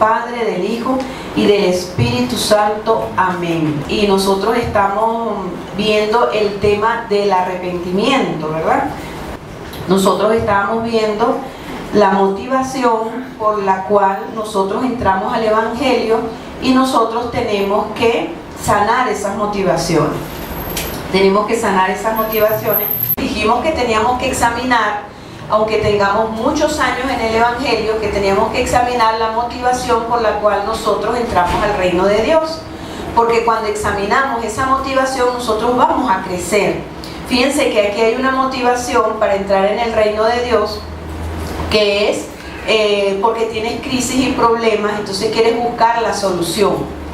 Padre, del Hijo y del Espíritu Santo. Amén. Y nosotros estamos viendo el tema del arrepentimiento, ¿verdad? Nosotros estamos viendo la motivación por la cual nosotros entramos al Evangelio y nosotros tenemos que sanar esas motivaciones. Tenemos que sanar esas motivaciones. Dijimos que teníamos que examinar, aunque tengamos muchos años en el Evangelio, que teníamos que examinar la motivación por la cual nosotros entramos al reino de Dios. Porque cuando examinamos esa motivación, nosotros vamos a crecer. Fíjense que aquí hay una motivación para entrar en el reino de Dios, que es porque tienes crisis y problemas, entonces quieres buscar la solución.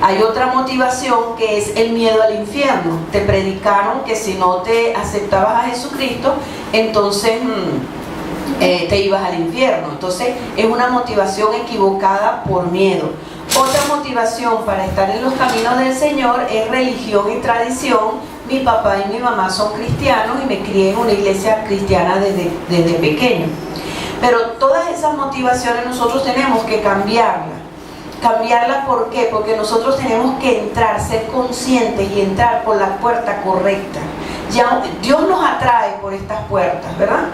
Hay otra motivación que es el miedo al infierno. Te predicaron que si no te aceptabas a Jesucristo, entonces te ibas al infierno. Entonces es una motivación equivocada por miedo. Otra motivación para estar en los caminos del Señor es religión y tradición. Mi papá y mi mamá son cristianos y me crié en una iglesia cristiana desde pequeño. Pero todas esas motivaciones nosotros tenemos que cambiarlas. ¿Cambiarla por qué? Porque nosotros tenemos que entrar, ser conscientes y entrar por la puerta correcta. Ya Dios nos atrae por estas puertas, ¿verdad?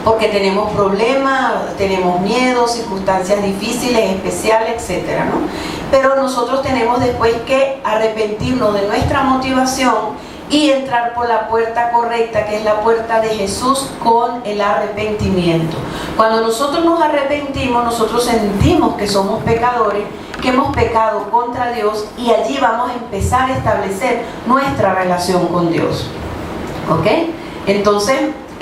Porque tenemos problemas, tenemos miedos, circunstancias difíciles, especiales, etcétera, ¿no? Pero nosotros tenemos después que arrepentirnos de nuestra motivación y entrar por la puerta correcta, que es la puerta de Jesús, con el arrepentimiento. Cuando nosotros nos arrepentimos, nosotros sentimos que somos pecadores, que hemos pecado contra Dios, y allí vamos a empezar a establecer nuestra relación con Dios. ¿Ok? Entonces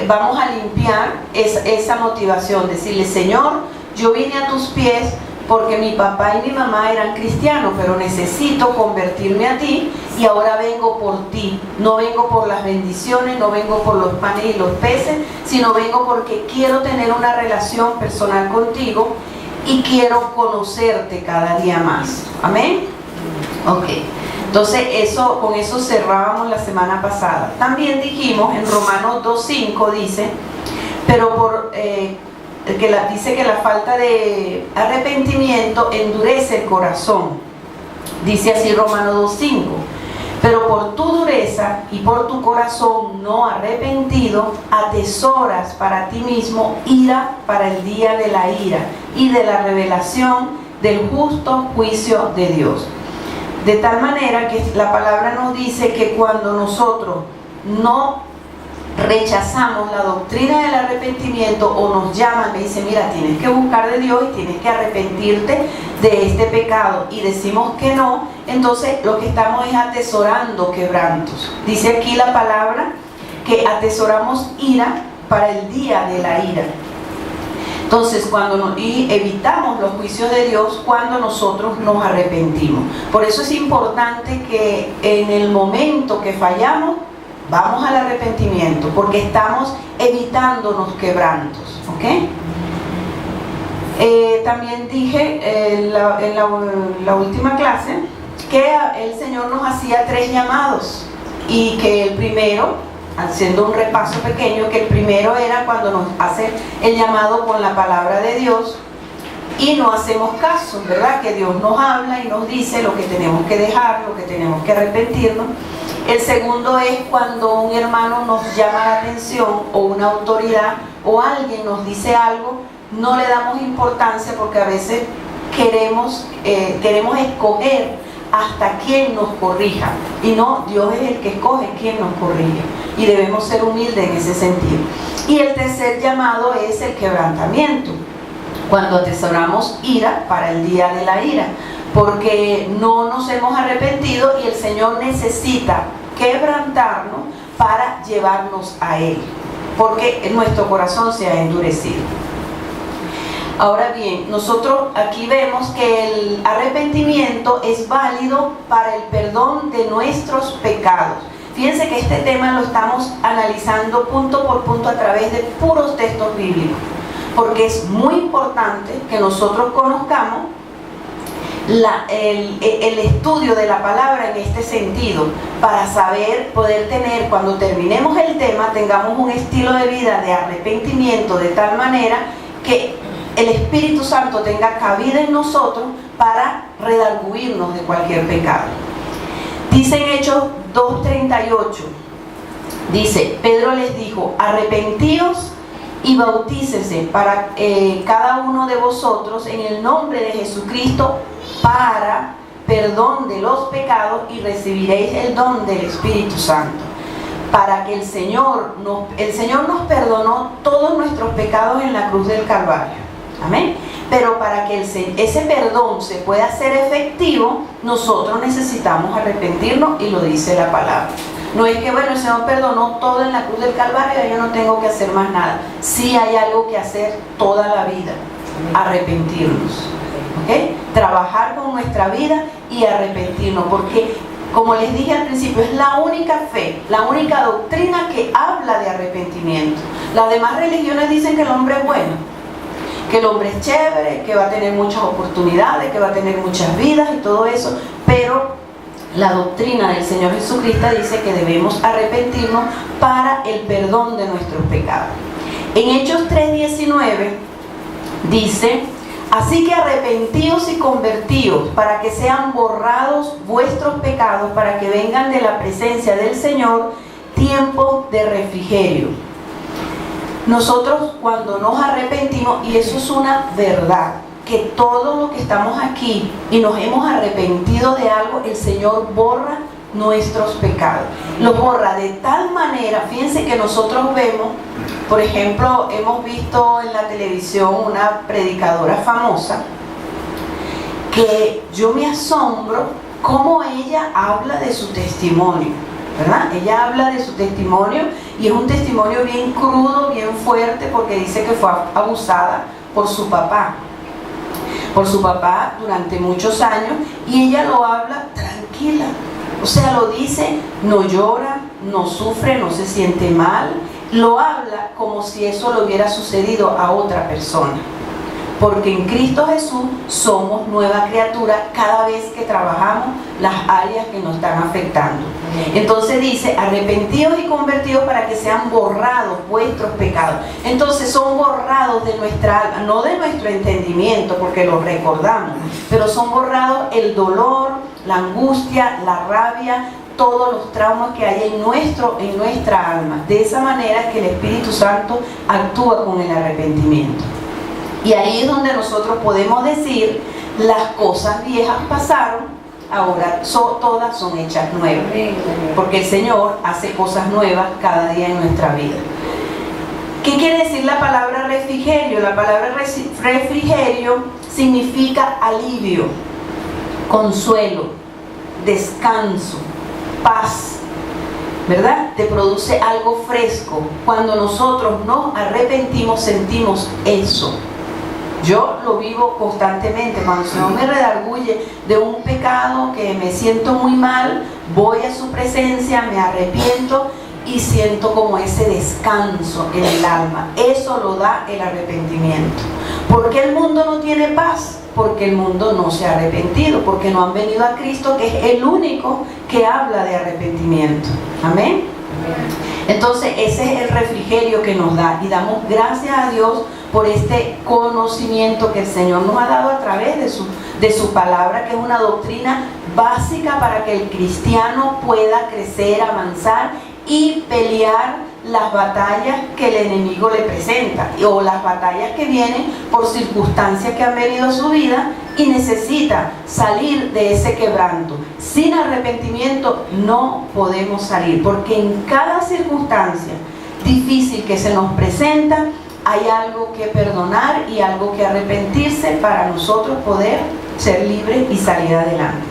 vamos a limpiar esa motivación, decirle: Señor, yo vine a tus pies porque mi papá y mi mamá eran cristianos, pero necesito convertirme a ti y ahora vengo por ti. No vengo por las bendiciones, no vengo por los panes y los peces, sino vengo porque quiero tener una relación personal contigo y quiero conocerte cada día más. ¿Amén? Ok. Entonces con eso cerrábamos la semana pasada. También dijimos en Romanos 2:5 dice, dice que la falta de arrepentimiento endurece el corazón. Dice así Romanos 2:5: pero por tu dureza y por tu corazón no arrepentido, atesoras para ti mismo ira para el día de la ira y de la revelación del justo juicio de Dios. De tal manera que la palabra nos dice que cuando nosotros no rechazamos la doctrina del arrepentimiento, o nos llaman, me dicen: mira, tienes que buscar de Dios y tienes que arrepentirte de este pecado, y decimos que no, entonces lo que estamos es atesorando quebrantos. Dice aquí la palabra que atesoramos ira para el día de la ira. Entonces, y evitamos los juicios de Dios cuando nosotros nos arrepentimos. Por eso es importante que en el momento que fallamos, vamos al arrepentimiento, porque estamos evitando los quebrantos. ¿Ok? También dije en la última clase que el Señor nos hacía 3 llamados, y que el primero, haciendo un repaso pequeño, que el primero era cuando nos hace el llamado con la palabra de Dios y no hacemos caso, ¿verdad? Que Dios nos habla y nos dice lo que tenemos que dejar, lo que tenemos que arrepentirnos. El segundo es cuando un hermano nos llama la atención, o una autoridad, o alguien nos dice algo, no le damos importancia porque a veces queremos escoger hasta quién nos corrija, y no, Dios es el que escoge quién nos corrige, y debemos ser humildes en ese sentido. Y el tercer llamado es el quebrantamiento, cuando atesoramos ira para el día de la ira, porque no nos hemos arrepentido y el Señor necesita quebrantarnos para llevarnos a Él, porque nuestro corazón se ha endurecido. Ahora bien, nosotros aquí vemos que el arrepentimiento es válido para el perdón de nuestros pecados. Fíjense que este tema lo estamos analizando punto por punto a través de puros textos bíblicos, porque es muy importante que nosotros conozcamos el estudio de la palabra en este sentido, para poder tener, cuando terminemos el tema, tengamos un estilo de vida de arrepentimiento, de tal manera que el Espíritu Santo tenga cabida en nosotros para redarguirnos de cualquier pecado. Dice en Hechos 2:38, dice, Pedro les dijo, arrepentíos y bautícese para cada uno de vosotros en el nombre de Jesucristo para perdón de los pecados y recibiréis el don del Espíritu Santo. Para que el Señor nos perdonó todos nuestros pecados en la cruz del Calvario. Amén. Pero para que ese perdón se pueda hacer efectivo, nosotros necesitamos arrepentirnos, y lo dice la palabra. No es que, bueno, el Señor perdonó todo en la cruz del Calvario y yo no tengo que hacer más nada. Sí hay algo que hacer toda la vida: arrepentirnos. ¿Okay? Trabajar con nuestra vida y arrepentirnos, porque, como les dije al principio, es la única fe, la única doctrina que habla de arrepentimiento. Las demás religiones dicen que el hombre es bueno, que el hombre es chévere, que va a tener muchas oportunidades, que va a tener muchas vidas y todo eso, pero la doctrina del Señor Jesucristo dice que debemos arrepentirnos para el perdón de nuestros pecados. En Hechos 3:19 dice, así que arrepentíos y convertíos para que sean borrados vuestros pecados, para que vengan de la presencia del Señor tiempos de refrigerio. Nosotros, cuando nos arrepentimos, y eso es una verdad, que todo lo que estamos aquí y nos hemos arrepentido de algo, el Señor borra nuestros pecados. Los borra de tal manera, fíjense que nosotros vemos, por ejemplo, hemos visto en la televisión una predicadora famosa, que yo me asombro cómo ella habla de su testimonio, ¿verdad? Ella habla de su testimonio y es un testimonio bien crudo, bien fuerte, porque dice que fue abusada por su papá durante muchos años, y ella lo habla tranquila. O sea, lo dice, no llora, no sufre, no se siente mal, lo habla como si eso le hubiera sucedido a otra persona. Porque en Cristo Jesús somos nueva criatura cada vez que trabajamos las áreas que nos están afectando. Entonces dice, arrepentíos y convertidos para que sean borrados vuestros pecados. Entonces son borrados de nuestra alma, no de nuestro entendimiento, porque los recordamos, pero son borrados el dolor, la angustia, la rabia, todos los traumas que hay en nuestra alma. De esa manera es que el Espíritu Santo actúa con el arrepentimiento. Y ahí es donde nosotros podemos decir, las cosas viejas pasaron, ahora todas son hechas nuevas. Porque el Señor hace cosas nuevas cada día en nuestra vida. ¿Qué quiere decir la palabra refrigerio? La palabra refrigerio significa alivio, consuelo, descanso, paz, ¿verdad? Te produce algo fresco. Cuando nosotros nos arrepentimos, sentimos eso. Yo lo vivo constantemente. Cuando el Señor me redarguye de un pecado que me siento muy mal, voy a su presencia, me arrepiento y siento como ese descanso en el alma. Eso lo da el arrepentimiento. ¿Por qué el mundo no tiene paz? Porque el mundo no se ha arrepentido, porque no han venido a Cristo, que es el único que habla de arrepentimiento. Amén. Entonces ese es el refrigerio que nos da, y damos gracias a Dios por este conocimiento que el Señor nos ha dado a través de su palabra, que es una doctrina básica para que el cristiano pueda crecer, avanzar y pelear las batallas que el enemigo le presenta, o las batallas que vienen por circunstancias que han venido a su vida y necesita salir de ese quebranto. Sin arrepentimiento no podemos salir, porque en cada circunstancia difícil que se nos presenta hay algo que perdonar y algo que arrepentirse para nosotros poder ser libres y salir adelante.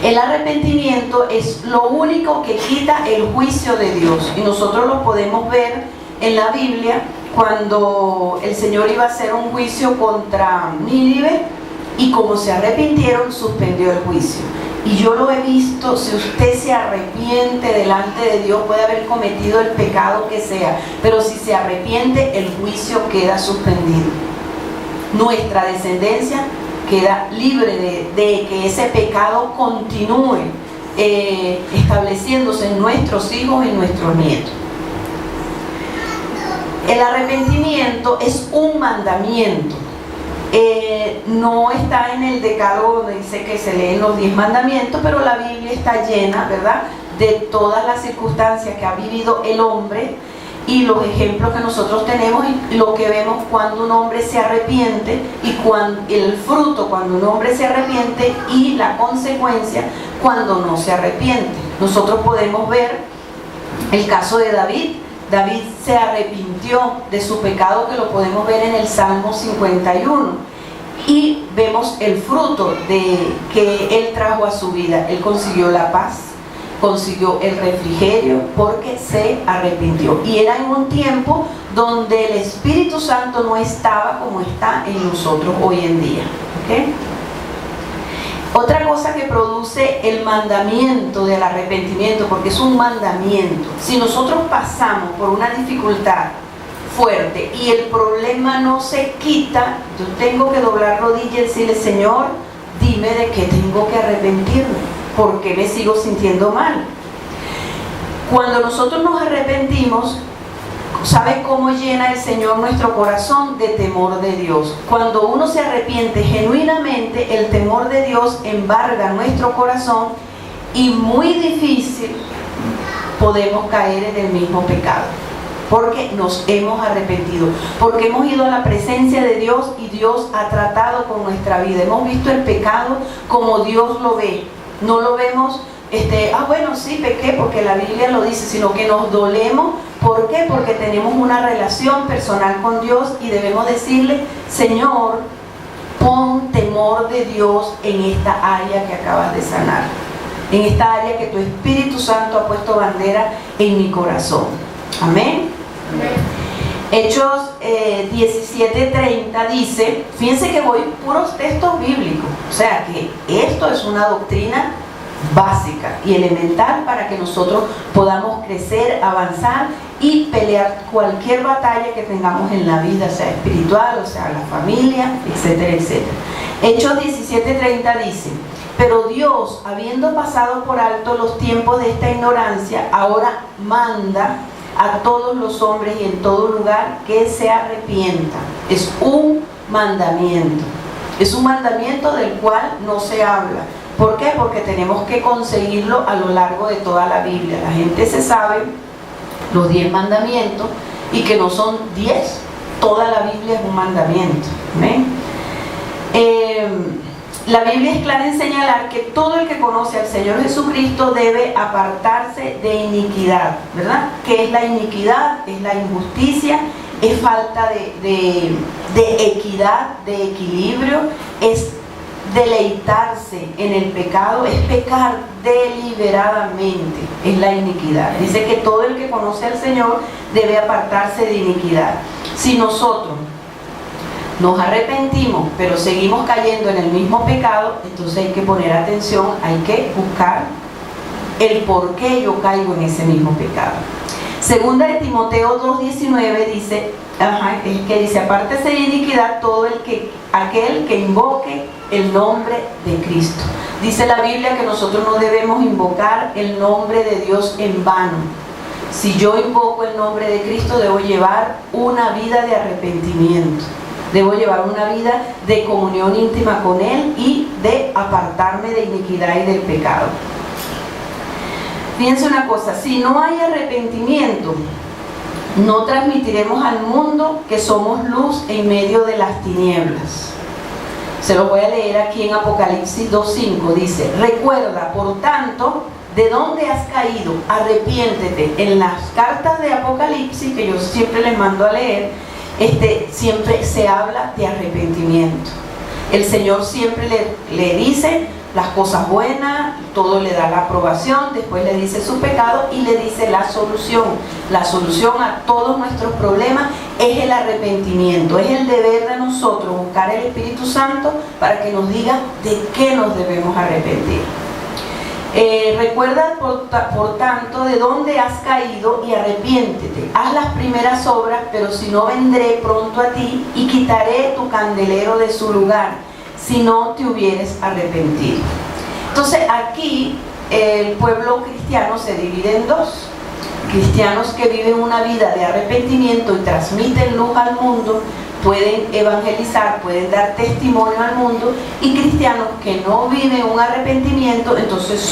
El arrepentimiento es lo único que quita el juicio de Dios, y nosotros lo podemos ver en la Biblia cuando el Señor iba a hacer un juicio contra Nínive, y como se arrepintieron, suspendió el juicio. Y yo lo he visto. Si usted se arrepiente delante de Dios, puede haber cometido el pecado que sea, pero si se arrepiente, el juicio queda suspendido. Nuestra descendencia queda libre de que ese pecado continúe estableciéndose en nuestros hijos y nuestros nietos. El arrepentimiento es un mandamiento. No está en el decálogo donde dice que se leen los 10 mandamientos, pero la Biblia está llena, ¿verdad?, de todas las circunstancias que ha vivido el hombre y los ejemplos que nosotros tenemos y lo que vemos cuando un hombre se arrepiente y el fruto cuando un hombre se arrepiente y la consecuencia cuando no se arrepiente. Nosotros podemos ver el caso de David. David se arrepintió de su pecado, que lo podemos ver en el Salmo 51, y vemos el fruto que él trajo a su vida. Él consiguió la paz, consiguió el refrigerio porque se arrepintió, y era en un tiempo donde el Espíritu Santo no estaba como está en nosotros hoy en día, ¿okay? Otra cosa que produce el mandamiento del arrepentimiento, porque es un mandamiento, si nosotros pasamos por una dificultad fuerte y el problema no se quita, yo tengo que doblar rodillas y decirle: Señor, dime de qué tengo que arrepentirme, ¿por qué me sigo sintiendo mal? Cuando nosotros nos arrepentimos, ¿sabes cómo llena el Señor nuestro corazón? De temor de Dios. Cuando uno se arrepiente genuinamente, el temor de Dios embarga nuestro corazón y muy difícil podemos caer en el mismo pecado, porque nos hemos arrepentido, porque hemos ido a la presencia de Dios y Dios ha tratado con nuestra vida. Hemos visto el pecado como Dios lo ve. No lo vemos, bueno, sí, pequé porque la Biblia lo dice, sino que nos dolemos. ¿Por qué? Porque tenemos una relación personal con Dios y debemos decirle: Señor, pon temor de Dios en esta área que acabas de sanar, en esta área que tu Espíritu Santo ha puesto bandera en mi corazón. Amén. Amén. Hechos 17:30 dice, fíjense que voy puros textos bíblicos, o sea que esto es una doctrina básica y elemental para que nosotros podamos crecer, avanzar y pelear cualquier batalla que tengamos en la vida, sea espiritual, o sea la familia, etcétera, etcétera. Hechos 17:30 dice: pero Dios, habiendo pasado por alto los tiempos de esta ignorancia, ahora manda a todos los hombres y en todo lugar que se arrepientan. Es un mandamiento. Es un mandamiento del cual no se habla. ¿Por qué? Porque tenemos que conseguirlo a lo largo de toda la Biblia. La gente se sabe los 10 mandamientos y que no son 10. Toda la Biblia es un mandamiento. ¿Amén? La Biblia es clara en señalar que todo el que conoce al Señor Jesucristo debe apartarse de iniquidad, ¿verdad? ¿Qué es la iniquidad? Es la injusticia, es falta de equidad, de equilibrio, es deleitarse en el pecado, es pecar deliberadamente, es la iniquidad. Dice que todo el que conoce al Señor debe apartarse de iniquidad. Si nosotros nos arrepentimos, pero seguimos cayendo en el mismo pecado, entonces hay que poner atención, hay que buscar el por qué yo caigo en ese mismo pecado. Segunda de Timoteo 2:19 dice, apártese de iniquidad todo aquel que invoque el nombre de Cristo. Dice la Biblia que nosotros no debemos invocar el nombre de Dios en vano. Si yo invoco el nombre de Cristo, debo llevar una vida de arrepentimiento. Debo llevar una vida de comunión íntima con Él y de apartarme de iniquidad y del pecado. Fíjense una cosa, si no hay arrepentimiento, no transmitiremos al mundo que somos luz en medio de las tinieblas. Se los voy a leer aquí en Apocalipsis 2:5, dice: recuerda, por tanto, de dónde has caído, arrepiéntete. En las cartas de Apocalipsis, que yo siempre les mando a leer, siempre se habla de arrepentimiento. El Señor siempre le dice las cosas buenas, todo le da la aprobación, después le dice su pecado y le dice la solución. La solución a todos nuestros problemas es el arrepentimiento. Es el deber de nosotros buscar el Espíritu Santo para que nos diga de qué nos debemos arrepentir. Recuerda por tanto de dónde has caído y arrepiéntete. Haz las primeras obras, pero si no, vendré pronto a ti y quitaré tu candelero de su lugar, si no te hubieres arrepentido. Entonces aquí el pueblo cristiano se divide en dos. Cristianos que viven una vida de arrepentimiento y transmiten luz al mundo, pueden evangelizar, pueden dar testimonio al mundo, y cristianos que no viven un arrepentimiento, entonces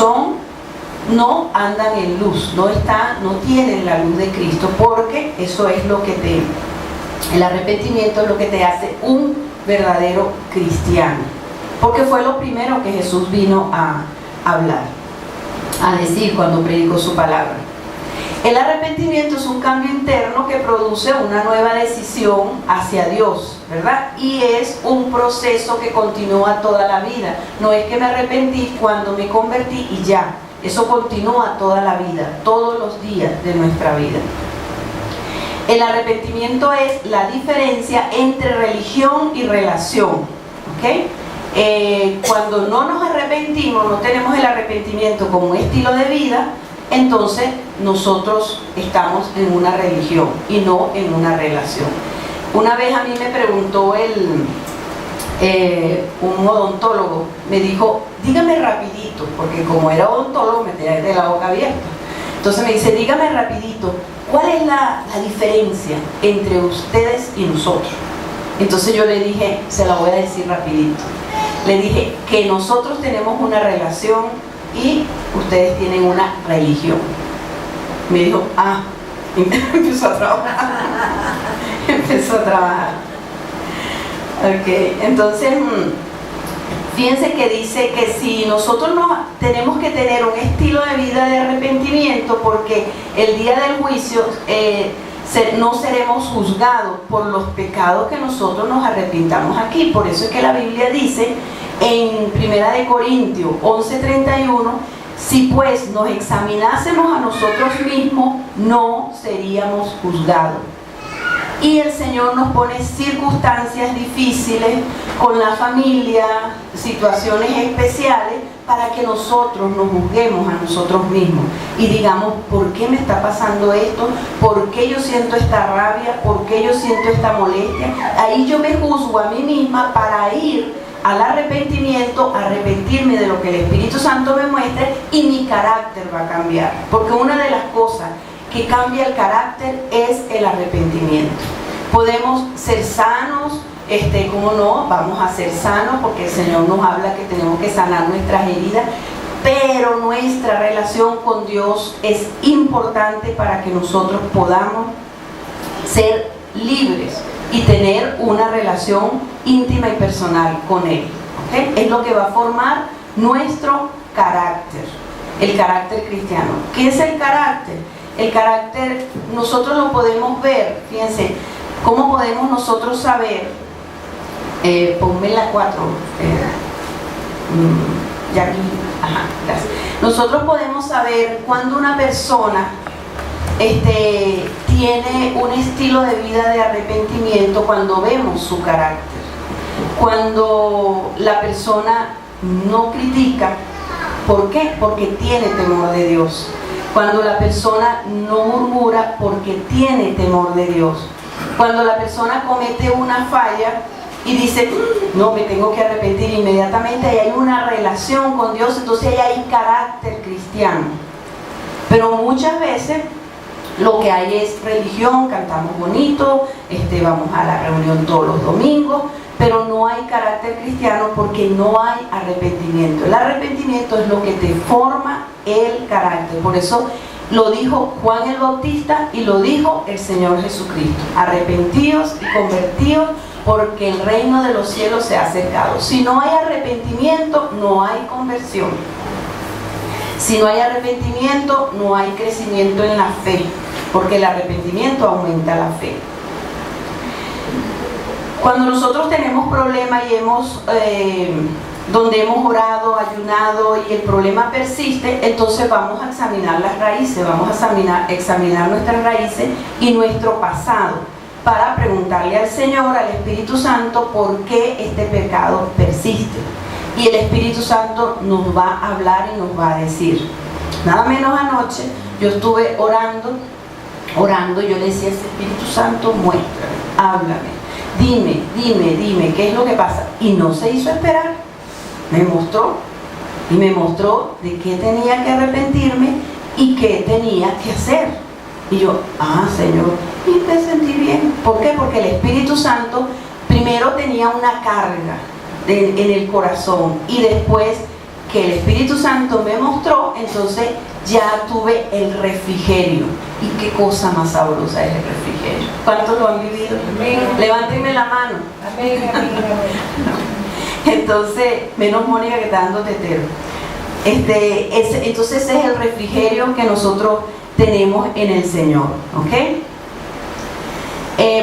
no andan en luz, no tienen la luz de Cristo, porque eso es lo que el arrepentimiento es lo que te hace un verdadero cristiano, porque fue lo primero que Jesús vino a hablar, a decir cuando predicó su palabra. El arrepentimiento es un cambio interno que produce una nueva decisión hacia Dios, ¿verdad? Y es un proceso que continúa toda la vida. No es que me arrepentí cuando me convertí y ya. Eso continúa toda la vida, todos los días de nuestra vida. El arrepentimiento es la diferencia entre religión y relación, ¿ok? Cuando no nos arrepentimos, no tenemos el arrepentimiento como un estilo de vida, entonces nosotros estamos en una religión y no en una relación. Una vez a mí me preguntó un odontólogo, me dijo, dígame rapidito, porque como era odontólogo me tenía de la boca abierta. Entonces me dice, dígame rapidito, ¿cuál es la diferencia entre ustedes y nosotros? Entonces yo le dije, se la voy a decir rapidito. Le dije que nosotros tenemos una relación y ustedes tienen una religión. Me dijo, y empezó a trabajar. Ok, entonces, fíjense que dice que si nosotros tenemos que tener un estilo de vida de arrepentimiento, porque el día del juicio no seremos juzgados por los pecados que nosotros nos arrepintamos aquí. Por eso es que la Biblia dice en 1 Corintios 11:31, si pues nos examinásemos a nosotros mismos, no seríamos juzgados. Y el Señor nos pone circunstancias difíciles con la familia, situaciones especiales, para que nosotros nos juzguemos a nosotros mismos y digamos, ¿por qué me está pasando esto? ¿Por qué yo siento esta rabia? ¿Por qué yo siento esta molestia? Ahí yo me juzgo a mí misma para ir al arrepentimiento, arrepentirme de lo que el Espíritu Santo me muestre, y mi carácter va a cambiar. Porque una de las cosas que cambia el carácter es el arrepentimiento. Podemos ser sanos, ¿cómo no? Vamos a ser sanos porque el Señor nos habla que tenemos que sanar nuestras heridas, pero nuestra relación con Dios es importante para que nosotros podamos ser libres y tener una relación íntima y personal con Él, ¿okay? Es lo que va a formar nuestro carácter, el carácter cristiano. ¿Qué es el carácter? El carácter nosotros lo podemos ver, fíjense, ¿cómo podemos nosotros saber? Ponme la 4, ya aquí, gracias. Nosotros podemos saber cuando una persona tiene un estilo de vida de arrepentimiento, cuando vemos su carácter, cuando la persona no critica. ¿Por qué? Porque tiene temor de Dios. Cuando la persona no murmura, porque tiene temor de Dios. Cuando la persona comete una falla y dice, no, me tengo que arrepentir inmediatamente, ahí hay una relación con Dios, entonces ahí hay carácter cristiano. Pero muchas veces lo que hay es religión, cantamos bonito, vamos a la reunión todos los domingos, pero no hay carácter cristiano porque no hay arrepentimiento. El arrepentimiento es lo que te forma el carácter. Por eso lo dijo Juan el Bautista y lo dijo el Señor Jesucristo. Arrepentidos y convertidos, porque el reino de los cielos se ha acercado. Si no hay arrepentimiento, no hay conversión. Si no hay arrepentimiento, no hay crecimiento en la fe, porque el arrepentimiento aumenta la fe. Cuando nosotros tenemos problemas y donde hemos orado, ayunado y el problema persiste, entonces vamos a examinar las raíces, vamos a examinar nuestras raíces y nuestro pasado, para preguntarle al Señor, al Espíritu Santo, por qué este pecado persiste. Y el Espíritu Santo nos va a hablar y nos va a decir. Nada menos anoche yo estuve orando, yo le decía, Espíritu Santo, muéstrame, háblame, dime, ¿qué es lo que pasa? Y no se hizo esperar, me mostró de qué tenía que arrepentirme y qué tenía que hacer. Y yo, Señor, y me sentí bien. ¿Por qué? Porque el Espíritu Santo primero tenía una carga en el corazón, y después que el Espíritu Santo me mostró, entonces ya tuve el refrigerio. Y qué cosa más sabrosa es el refrigerio. ¿Cuántos lo han vivido? Amén. Levántenme la mano. Amén, amén, amén. Entonces, menos Mónica que está dando tetero. Entonces ese es el refrigerio que nosotros tenemos en el Señor, ¿ok?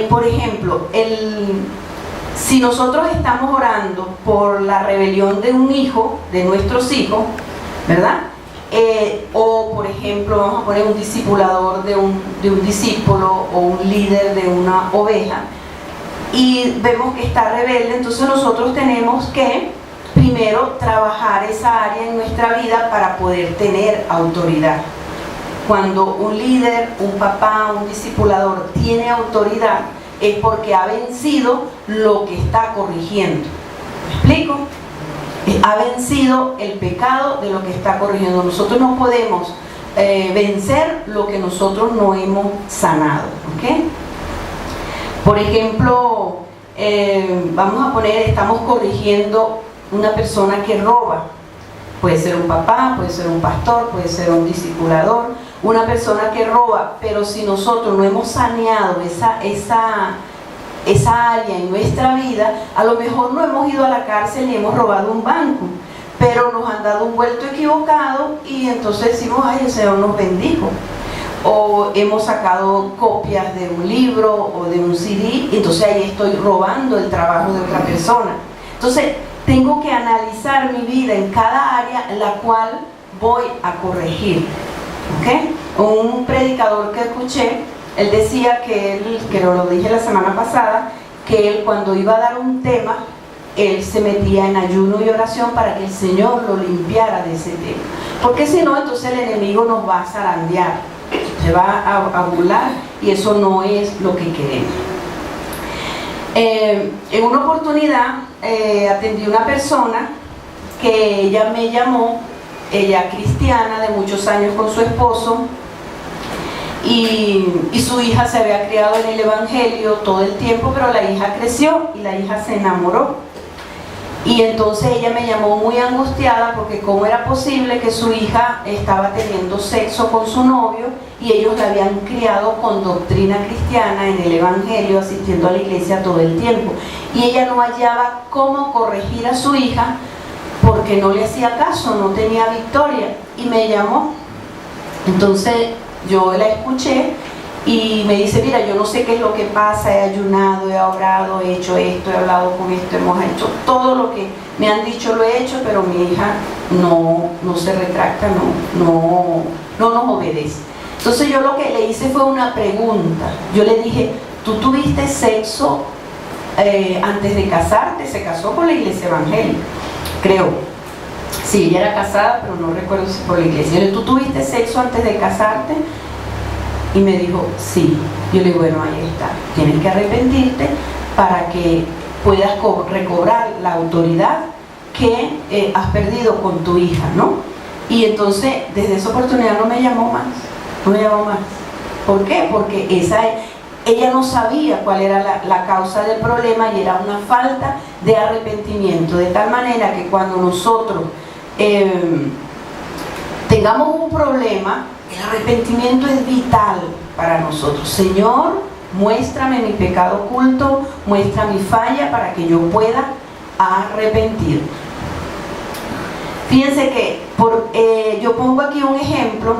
Por ejemplo, si nosotros estamos orando por la rebelión de un hijo, de nuestros hijos, ¿verdad? O por ejemplo, vamos a poner un discipulador de un discípulo, o un líder de una oveja, y vemos que está rebelde, entonces nosotros tenemos que primero trabajar esa área en nuestra vida para poder tener autoridad. Cuando un líder, un papá, un discipulador tiene autoridad, es porque ha vencido lo que está corrigiendo. ¿Me explico? Ha vencido el pecado de lo que está corrigiendo. Nosotros no podemos vencer lo que nosotros no hemos sanado, ¿ok? Por ejemplo, vamos a poner, estamos corrigiendo una persona que roba. Puede ser un papá, puede ser un pastor, puede ser un discipulador, una persona que roba, pero si nosotros no hemos saneado esa área en nuestra vida, a lo mejor no hemos ido a la cárcel y hemos robado un banco, pero nos han dado un vuelto equivocado y entonces decimos, ay, el Señor nos bendijo. O hemos sacado copias de un libro o de un CD, entonces ahí estoy robando el trabajo de otra persona. Entonces tengo que analizar mi vida en cada área en la cual voy a corregir, ¿ok? Un predicador que escuché, él decía que lo dije la semana pasada, que él cuando iba a dar un tema, él se metía en ayuno y oración para que el Señor lo limpiara de ese tema, porque si no, entonces el enemigo nos va a zarandear, se va a burlar, y eso no es lo que queremos. En una oportunidad atendí a una persona que ella me llamó, ella cristiana de muchos años con su esposo, y su hija se había criado en el Evangelio todo el tiempo, pero la hija creció y la hija se enamoró. Y entonces ella me llamó muy angustiada porque cómo era posible que su hija estaba teniendo sexo con su novio y ellos la habían criado con doctrina cristiana en el Evangelio, asistiendo a la iglesia todo el tiempo. Y ella no hallaba cómo corregir a su hija porque no le hacía caso, no tenía victoria. Y me llamó. Entonces yo la escuché y me dice, mira, yo no sé qué es lo que pasa, he ayunado, he orado, he hecho esto, he hablado con esto, hemos hecho todo lo que me han dicho, lo he hecho, pero mi hija no se retracta, no nos obedece. Entonces yo lo que le hice fue una pregunta. Yo le dije, ¿tú tuviste sexo antes de casarte? Se casó con la iglesia evangélica, creo. Sí, ella era casada, pero no recuerdo si por la iglesia. ¿Tú tuviste sexo antes de casarte? Y me dijo, sí. Yo le digo, bueno, ahí está. Tienes que arrepentirte para que puedas recobrar la autoridad que has perdido con tu hija, ¿no? Y entonces, desde esa oportunidad no me llamó más. ¿Por qué? Porque ella no sabía cuál era la causa del problema y era una falta de arrepentimiento. De tal manera que cuando nosotros tengamos un problema, el arrepentimiento es vital para nosotros. Señor, muéstrame mi pecado oculto, muestra mi falla para que yo pueda arrepentir. Fíjense que yo pongo aquí un ejemplo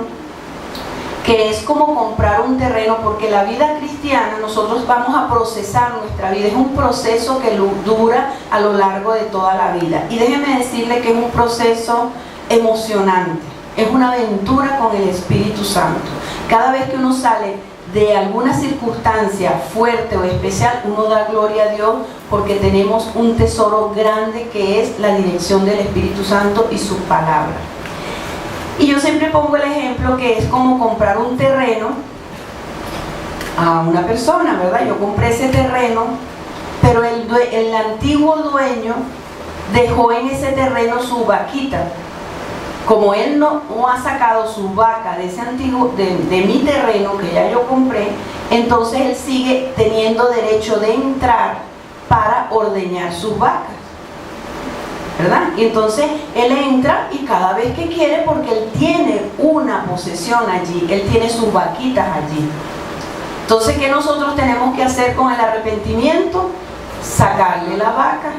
que es como comprar un terreno, porque la vida cristiana nosotros vamos a procesar nuestra vida, es un proceso que dura a lo largo de toda la vida. Y déjeme decirle que es un proceso emocionante. Es una aventura con el Espíritu Santo. Cada vez que uno sale de alguna circunstancia fuerte o especial, uno da gloria a Dios porque tenemos un tesoro grande que es la dirección del Espíritu Santo y su palabra. Y yo siempre pongo el ejemplo que es como comprar un terreno a una persona, ¿verdad? Yo compré ese terreno, pero el antiguo dueño dejó en ese terreno su vaquita. como él no ha sacado su vaca de ese antiguo, de mi terreno que ya yo compré, entonces él sigue teniendo derecho de entrar para ordeñar sus vacas, ¿verdad? Y entonces él entra y cada vez que quiere, porque él tiene una posesión allí, él tiene sus vaquitas allí. Entonces, ¿qué nosotros tenemos que hacer con el arrepentimiento? Sacarle la vaca,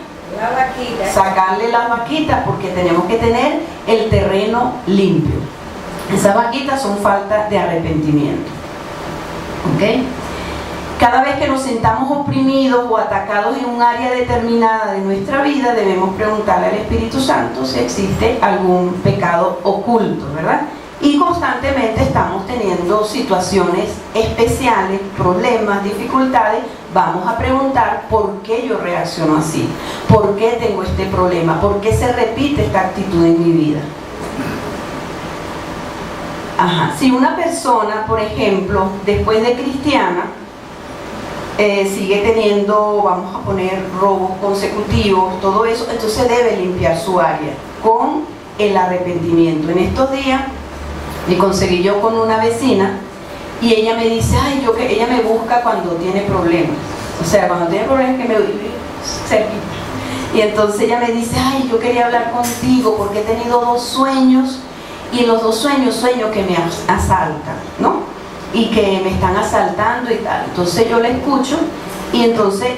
sacarle las vaquitas, porque tenemos que tener el terreno limpio. Esas vaquitas son falta de arrepentimiento. ¿Ok? Cada vez que nos sintamos oprimidos o atacados en un área determinada de nuestra vida, debemos preguntarle al Espíritu Santo si existe algún pecado oculto, ¿verdad? Y constantemente estamos teniendo situaciones especiales, problemas, dificultades. Vamos a preguntar por qué yo reacciono así, por qué tengo este problema, por qué se repite esta actitud en mi vida. Si una persona, por ejemplo, después de cristiana, sigue teniendo, vamos a poner, robos consecutivos, todo eso, entonces debe limpiar su área con el arrepentimiento. En estos días me conseguí yo con una vecina y ella me dice, ella me busca cuando tiene problemas, o sea, cuando tiene problemas que me vive cerquita. Y entonces ella me dice, yo quería hablar contigo porque he tenido 2 sueños y los 2 sueños sueño que me asaltan, ¿no? Y que me están asaltando y tal. Entonces yo la escucho y entonces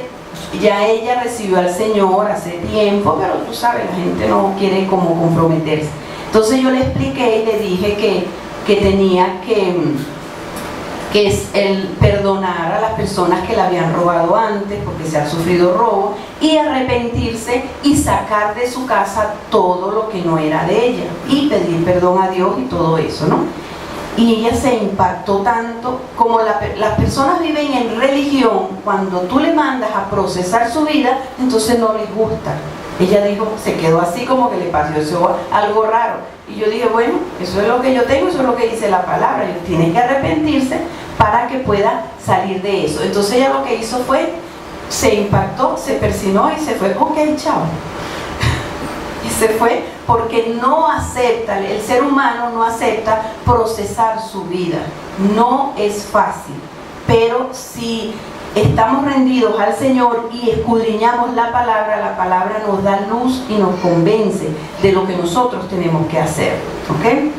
ya ella recibió al Señor hace tiempo, pero tú sabes, la gente no quiere como comprometerse. Entonces yo le expliqué y le dije que tenía que es el perdonar a las personas que la habían robado antes, porque se ha sufrido robo, y arrepentirse y sacar de su casa todo lo que no era de ella, y pedir perdón a Dios y todo eso, ¿no? Y ella se impactó tanto. Como las personas viven en religión, cuando tú le mandas a procesar su vida, entonces no les gusta. Ella dijo, se quedó así como que le pareció algo raro. Y yo dije, bueno, eso es lo que yo tengo, eso es lo que dice la palabra. Ella tiene que arrepentirse para que pueda salir de eso. Entonces ella lo que hizo fue, se impactó, se persinó y se fue. Ok, chao. Y se fue porque no acepta, el ser humano no acepta procesar su vida. No es fácil, pero si estamos rendidos al Señor y escudriñamos la palabra nos da luz y nos convence de lo que nosotros tenemos que hacer, ¿ok?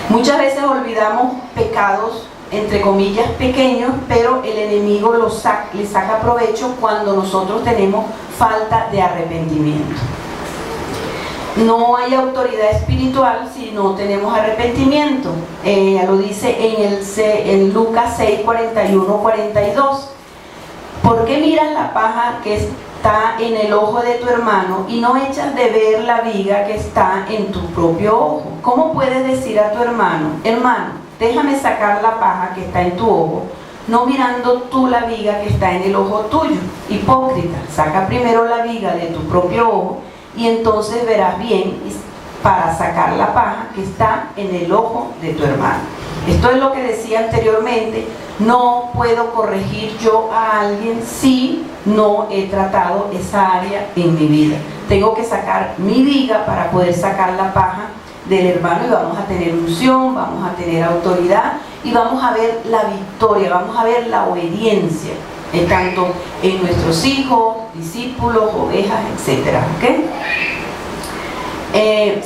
Muchas veces olvidamos pecados, entre comillas, pequeños, pero el enemigo le saca provecho cuando nosotros tenemos falta de arrepentimiento. No hay autoridad espiritual si no tenemos arrepentimiento. Lo dice en Lucas 6, 41, 42. ¿Por qué miras la paja que está en el ojo de tu hermano y no echas de ver la viga que está en tu propio ojo? ¿Cómo puedes decir a tu hermano, hermano, déjame sacar la paja que está en tu ojo, no mirando tú la viga que está en el ojo tuyo? Hipócrita, saca primero la viga de tu propio ojo y entonces verás bien para sacar la paja que está en el ojo de tu hermano. Esto es lo que decía anteriormente. No puedo corregir yo a alguien si no he tratado esa área en mi vida. Tengo que sacar mi viga para poder sacar la paja del hermano, y vamos a tener unción, vamos a tener autoridad y vamos a ver la victoria, vamos a ver la obediencia, tanto en nuestros hijos, discípulos, ovejas, etcétera, ¿okay?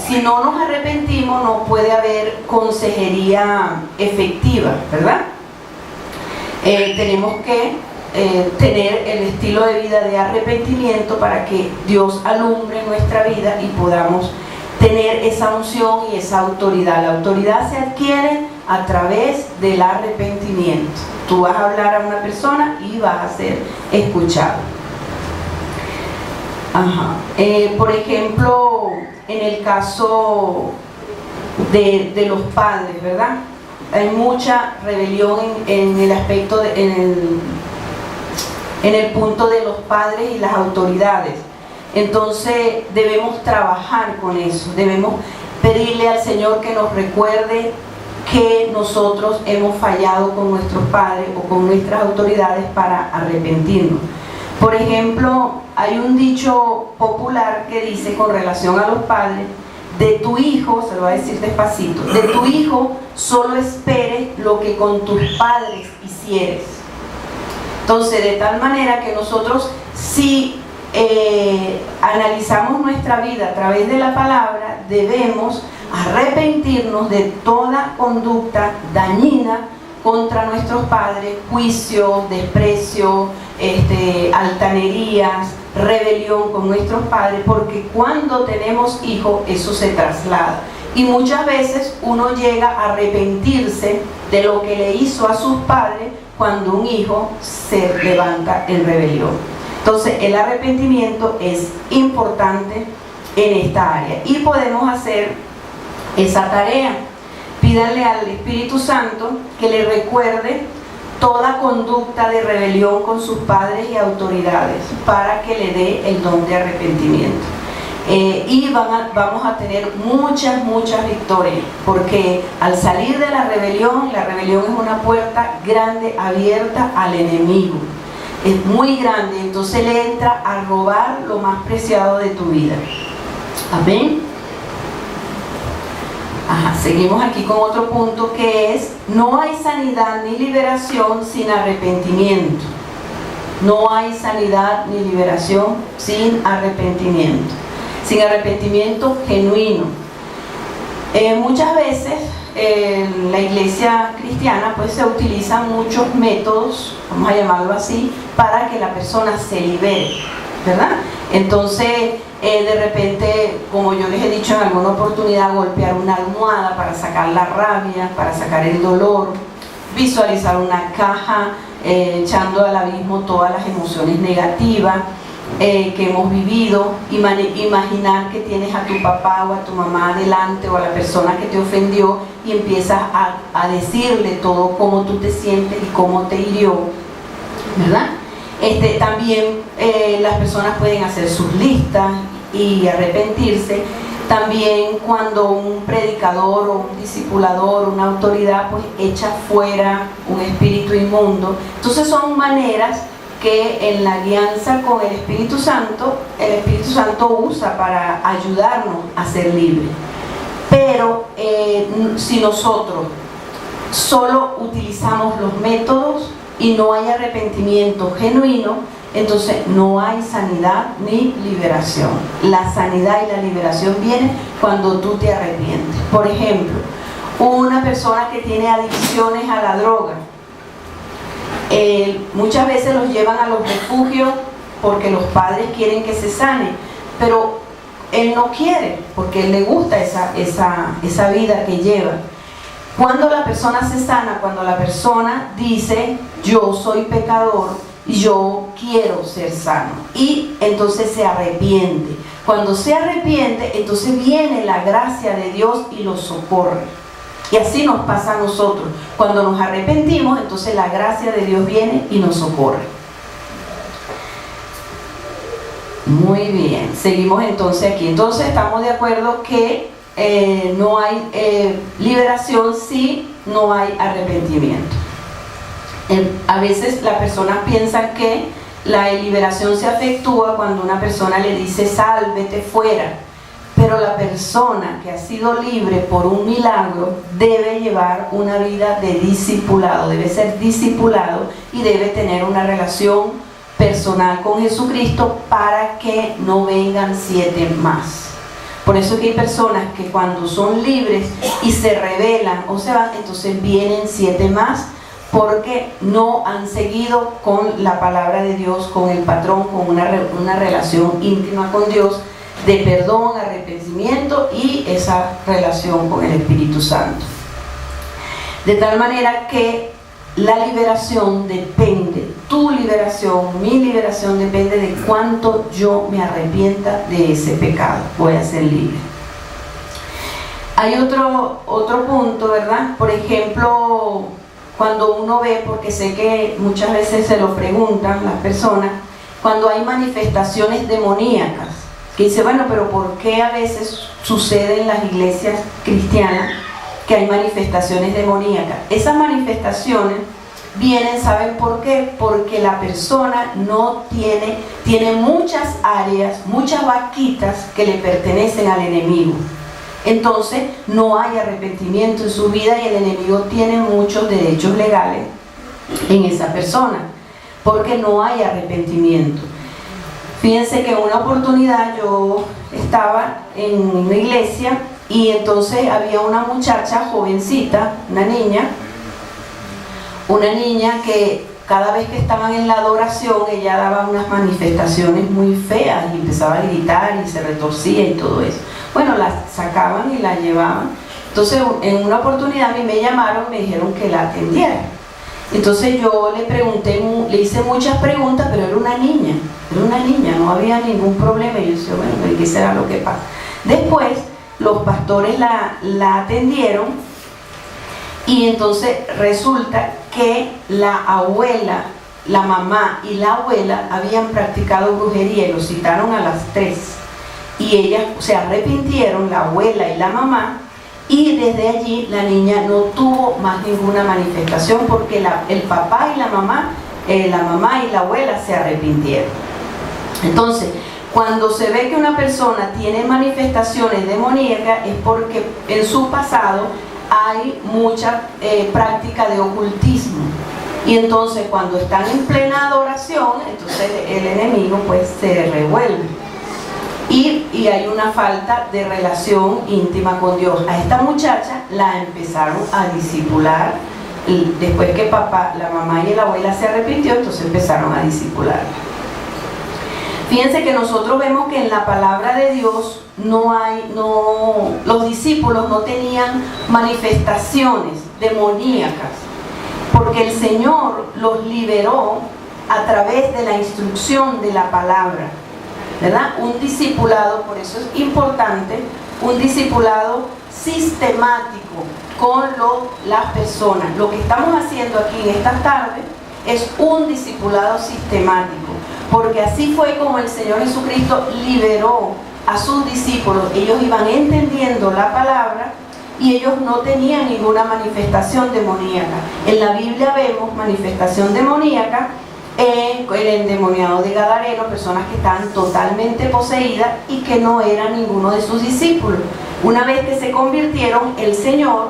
Si no nos arrepentimos, no puede haber consejería efectiva, ¿verdad? Tenemos que tener el estilo de vida de arrepentimiento para que Dios alumbre nuestra vida y podamos tener esa unción y esa autoridad. La autoridad se adquiere a través del arrepentimiento. Tú vas a hablar a una persona y vas a ser escuchado. Por ejemplo, en el caso de los padres, ¿verdad? Hay mucha rebelión en el aspecto, en el punto de los padres y las autoridades. Entonces debemos trabajar con eso, debemos pedirle al Señor que nos recuerde que nosotros hemos fallado con nuestros padres o con nuestras autoridades para arrepentirnos. Por ejemplo, hay un dicho popular que dice con relación a los padres: de tu hijo, se lo va a decir despacito, de tu hijo solo esperes lo que con tus padres hicieres. Entonces, de tal manera que nosotros, si analizamos nuestra vida a través de la palabra, debemos arrepentirnos de toda conducta dañina contra nuestros padres, juicio, desprecio, altanerías, rebelión con nuestros padres, porque cuando tenemos hijos eso se traslada. Y muchas veces uno llega a arrepentirse de lo que le hizo a sus padres cuando un hijo se levanta en rebelión. Entonces el arrepentimiento es importante en esta área y podemos hacer esa tarea. Pídanle al Espíritu Santo que le recuerde toda conducta de rebelión con sus padres y autoridades para que le dé el don de arrepentimiento. Y vamos a tener muchas victorias, porque al salir de la rebelión es una puerta grande abierta al enemigo. Es muy grande, entonces le entra a robar lo más preciado de tu vida. Amén. Seguimos aquí con otro punto que es: no hay sanidad ni liberación sin arrepentimiento. No hay sanidad ni liberación sin arrepentimiento. Sin arrepentimiento genuino. Muchas veces en la iglesia cristiana pues se utilizan muchos métodos, vamos a llamarlo así, para que la persona se libere, ¿verdad? Entonces de repente, como yo les he dicho en alguna oportunidad, golpear una almohada para sacar la rabia, para sacar el dolor, visualizar una caja echando al abismo todas las emociones negativas que hemos vivido, imaginar que tienes a tu papá o a tu mamá delante o a la persona que te ofendió y empiezas a decirle todo cómo tú te sientes y cómo te hirió, ¿verdad? También las personas pueden hacer sus listas y arrepentirse. También cuando un predicador o un discipulador, una autoridad, pues echa fuera un espíritu inmundo. Entonces son maneras que en la alianza con el Espíritu Santo usa para ayudarnos a ser libres. Pero si nosotros solo utilizamos los métodos y no hay arrepentimiento genuino, entonces no hay sanidad ni liberación. La sanidad y la liberación vienen cuando tú te arrepientes. Por ejemplo, una persona que tiene adicciones a la droga, muchas veces los llevan a los refugios porque los padres quieren que se sane, pero él no quiere porque él le gusta esa vida que lleva. Cuando la persona se sana, cuando la persona dice: yo soy pecador y yo quiero ser sano, y entonces se arrepiente. Cuando se arrepiente, entonces viene la gracia de Dios y lo socorre. Y así nos pasa a nosotros. Cuando nos arrepentimos, entonces la gracia de Dios viene y nos socorre. Muy bien, seguimos entonces aquí. Entonces estamos de acuerdo que no hay liberación si no hay arrepentimiento. A veces las personas piensan que la liberación se efectúa cuando una persona le dice: sal, vete fuera. Pero la persona que ha sido libre por un milagro debe llevar una vida de discipulado, debe ser discipulado y debe tener una relación personal con Jesucristo para que no vengan 7 más. Por eso que hay personas que cuando son libres y se rebelan o se van, entonces vienen 7 más, porque no han seguido con la palabra de Dios, con el patrón, con una relación íntima con Dios, de perdón, arrepentimiento y esa relación con el Espíritu Santo. De tal manera que la liberación depende, tu liberación, mi liberación depende de cuánto yo me arrepienta de ese pecado. Voy a ser libre. Hay otro punto, ¿verdad? Por ejemplo, cuando uno ve, porque sé que muchas veces se lo preguntan las personas, cuando hay manifestaciones demoníacas, que dice: bueno, pero ¿por qué a veces sucede en las iglesias cristianas que hay manifestaciones demoníacas? Esas manifestaciones vienen, ¿saben por qué? Porque la persona no tiene muchas áreas, muchas vaquitas que le pertenecen al enemigo. Entonces no hay arrepentimiento en su vida y el enemigo tiene muchos derechos legales en esa persona, porque no hay arrepentimiento. Fíjense que en una oportunidad yo estaba en una iglesia y entonces había una muchacha jovencita, una niña que cada vez que estaban en la adoración ella daba unas manifestaciones muy feas y empezaba a gritar y se retorcía y todo eso. Bueno, la sacaban y la llevaban. Entonces en una oportunidad a mí me llamaron, me dijeron que la atendiera. Entonces yo le pregunté, le hice muchas preguntas, pero era una niña, no había ningún problema. Y yo decía, bueno, ¿qué será lo que pasa? Después los pastores la atendieron y entonces resulta que la abuela, la mamá y la abuela habían practicado brujería y los citaron a las 3. Y ellas se arrepintieron, la abuela y la mamá, y desde allí la niña no tuvo más ninguna manifestación porque el papá y la mamá y la abuela se arrepintieron. Entonces, cuando se ve que una persona tiene manifestaciones demoníacas es porque en su pasado hay mucha práctica de ocultismo. Y entonces cuando están en plena adoración, entonces el enemigo pues se revuelve. Y hay una falta de relación íntima con Dios. A esta muchacha la empezaron a discipular. Y después que papá, la mamá y la abuela se arrepintió, entonces empezaron a discipular. Fíjense que nosotros vemos que en la palabra de Dios los discípulos no tenían manifestaciones demoníacas, porque el Señor los liberó a través de la instrucción de la palabra, ¿verdad? Un discipulado, por eso es importante, un discipulado sistemático con las personas. Lo que estamos haciendo aquí en esta tarde es un discipulado sistemático, porque así fue como el Señor Jesucristo liberó a sus discípulos. Ellos iban entendiendo la palabra y ellos no tenían ninguna manifestación demoníaca. En la Biblia vemos manifestación demoníaca en el endemoniado de Gadareno, personas que estaban totalmente poseídas y que no eran ninguno de sus discípulos. Una vez que se convirtieron, el Señor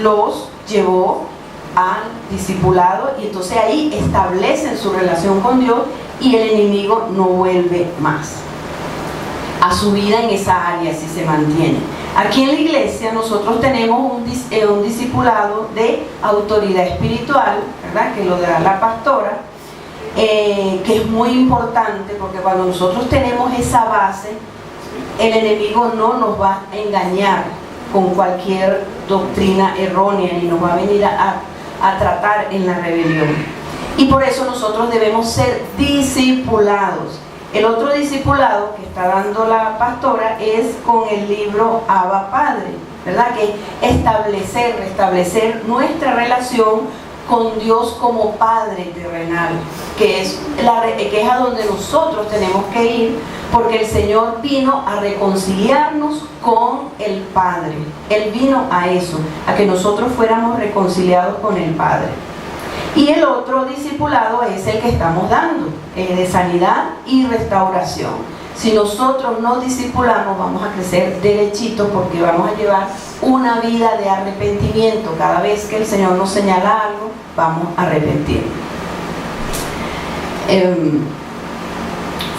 los llevó al discipulado y entonces ahí establecen su relación con Dios y el enemigo no vuelve más a su vida en esa área si se mantiene. Aquí en la iglesia nosotros tenemos un discipulado de autoridad espiritual, ¿verdad? Que lo da la pastora, que es muy importante porque cuando nosotros tenemos esa base, el enemigo no nos va a engañar con cualquier doctrina errónea ni nos va a venir a tratar en la rebelión. Y por eso nosotros debemos ser discipulados. El otro discipulado que está dando la pastora es con el libro Abba Padre, ¿verdad? Que es restablecer nuestra relación con Dios como Padre terrenal, que es a donde nosotros tenemos que ir, porque el Señor vino a reconciliarnos con el Padre. Él vino a eso, a que nosotros fuéramos reconciliados con el Padre. Y el otro discipulado es el que estamos dando, de sanidad y restauración. Si nosotros no discipulamos, vamos a crecer derechito porque vamos a llevar una vida de arrepentimiento. Cada vez que el Señor nos señala algo, vamos a arrepentir.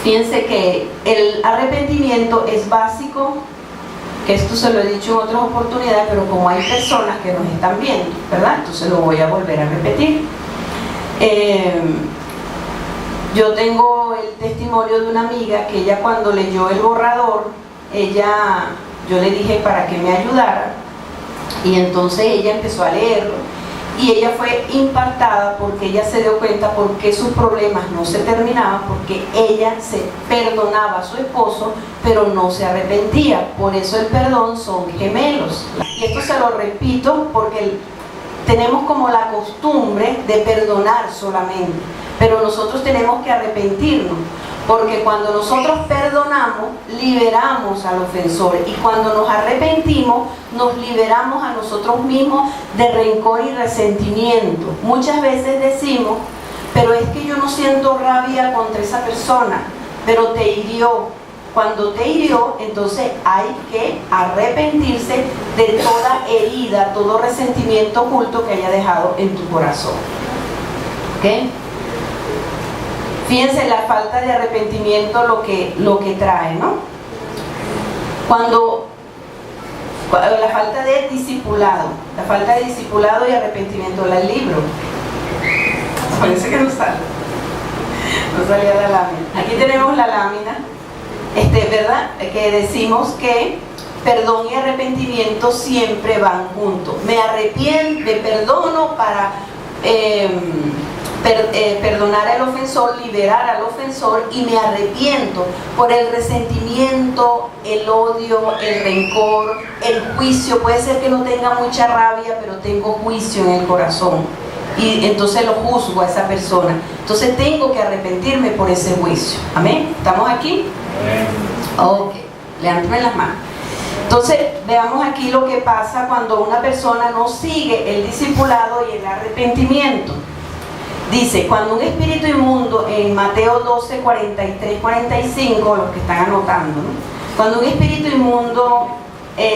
Fíjense que el arrepentimiento es básico, que esto se lo he dicho en otras oportunidades, pero como hay personas que nos están viendo, ¿verdad? Entonces lo voy a volver a repetir. Yo tengo el testimonio de una amiga que ella cuando leyó el borrador, yo le dije para que me ayudara y entonces ella empezó a leerlo y ella fue impactada porque ella se dio cuenta por qué sus problemas no se terminaban, porque ella se perdonaba a su esposo pero no se arrepentía. Por eso el perdón son gemelos. Y esto se lo repito porque tenemos como la costumbre de perdonar solamente, pero nosotros tenemos que arrepentirnos, porque cuando nosotros perdonamos, liberamos al ofensor, y cuando nos arrepentimos, nos liberamos a nosotros mismos de rencor y resentimiento. Muchas veces decimos, pero es que yo no siento rabia contra esa persona, pero te hirió, cuando te hirió, entonces hay que arrepentirse de toda herida, todo resentimiento oculto que haya dejado en tu corazón. ¿Ok? Fíjense la falta de arrepentimiento lo que trae, ¿no? Cuando la falta de discipulado y arrepentimiento, el libro. Parece que no sale. No salía la lámina. Aquí tenemos la lámina, ¿verdad? Que decimos que perdón y arrepentimiento siempre van juntos. Me arrepiento, me perdono para perdonar al ofensor, liberar al ofensor, y me arrepiento por el resentimiento, el odio, el rencor, el juicio. Puede ser que no tenga mucha rabia, pero tengo juicio en el corazón y entonces lo juzgo a esa persona. Entonces tengo que arrepentirme por ese juicio. ¿Amén? ¿Estamos aquí? Ok, levántame las manos. Entonces veamos aquí lo que pasa cuando una persona no sigue el discipulado y el arrepentimiento. Dice, cuando un espíritu inmundo, en Mateo 12, 43, 45, los que están anotando, ¿no? Cuando un espíritu inmundo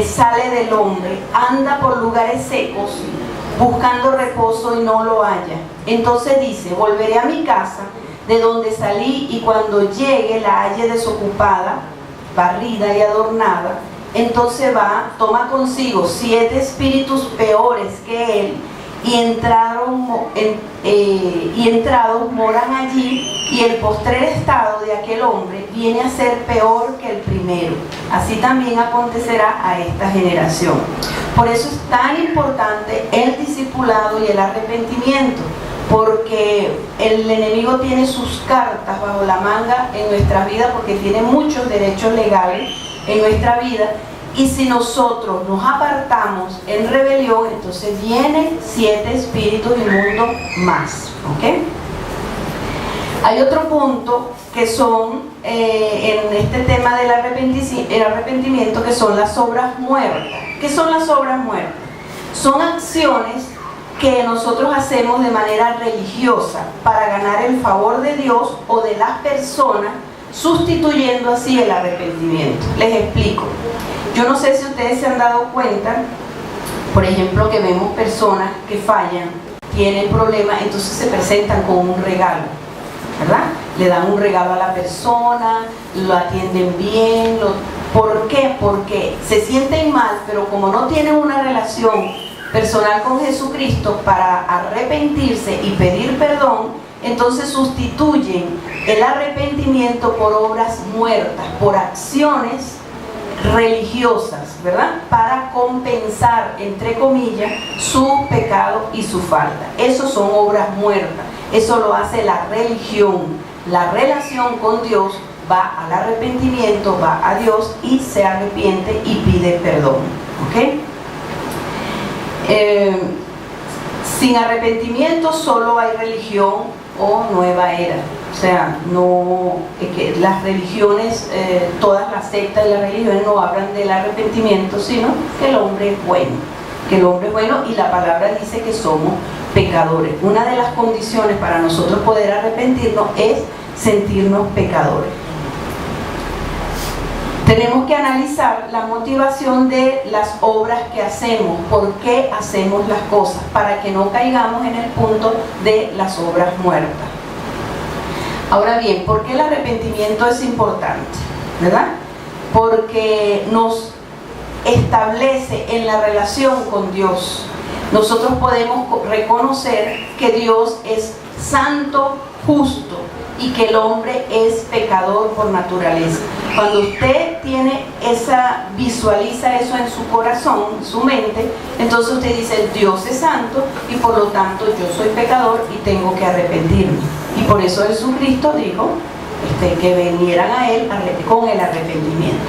sale del hombre, anda por lugares secos, buscando reposo y no lo halla. Entonces dice, volveré a mi casa, de donde salí, y cuando llegue la halle desocupada, barrida y adornada, entonces va, toma consigo 7 espíritus peores que él, y entrados moran allí, y el postrer estado de aquel hombre viene a ser peor que el primero. Así también acontecerá a esta generación. Por eso es tan importante el discipulado y el arrepentimiento, porque el enemigo tiene sus cartas bajo la manga en nuestra vida, porque tiene muchos derechos legales en nuestra vida. Y si nosotros nos apartamos en rebelión, entonces vienen 7 espíritus inmundos más. ¿Ok? Hay otro punto que son, en este tema del arrepentimiento, que son las obras muertas. ¿Qué son las obras muertas? Son acciones que nosotros hacemos de manera religiosa para ganar el favor de Dios o de las personas, sustituyendo así el arrepentimiento. Les explico. Yo no sé si ustedes se han dado cuenta, por ejemplo, que vemos personas que fallan, tienen problemas, entonces se presentan con un regalo, ¿verdad? Le dan un regalo a la persona, lo atienden bien. ¿Por qué? Porque se sienten mal, pero como no tienen una relación personal con Jesucristo para arrepentirse y pedir perdón, entonces sustituyen el arrepentimiento por obras muertas, por acciones religiosas, ¿verdad? Para compensar, entre comillas, su pecado y su falta. Eso son obras muertas. Eso lo hace la religión. La relación con Dios va al arrepentimiento, va a Dios y se arrepiente y pide perdón. ¿Ok? Sin arrepentimiento solo hay religión o nueva era. O sea, no, que las religiones, todas las sectas de las religiones no hablan del arrepentimiento, sino que el hombre es bueno. Que el hombre es bueno, y la palabra dice que somos pecadores. Una de las condiciones para nosotros poder arrepentirnos es sentirnos pecadores. Tenemos que analizar la motivación de las obras que hacemos, por qué hacemos las cosas, para que no caigamos en el punto de las obras muertas. Ahora bien, ¿por qué el arrepentimiento es importante? ¿Verdad? Porque nos establece en la relación con Dios. Nosotros podemos reconocer que Dios es santo, justo, y que el hombre es pecador por naturaleza. Cuando usted visualiza eso en su corazón, su mente, entonces usted dice, Dios es santo y por lo tanto yo soy pecador y tengo que arrepentirme. Y por eso Jesucristo dijo que vinieran a Él con el arrepentimiento.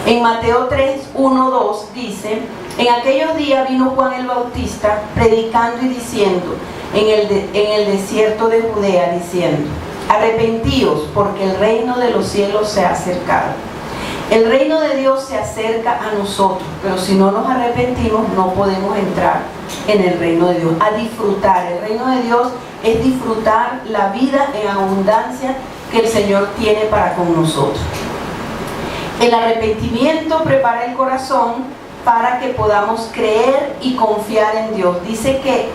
En Mateo 3, 1, 2 dice, en aquellos días vino Juan el Bautista predicando y diciendo en el desierto de Judea, diciendo, arrepentíos, porque el reino de los cielos se ha acercado. El reino de Dios se acerca a nosotros, pero si no nos arrepentimos no podemos entrar en el reino de Dios, a disfrutar. El reino de Dios es disfrutar la vida en abundancia que el Señor tiene para con nosotros. El arrepentimiento prepara el corazón para que podamos creer y confiar en Dios. Dice que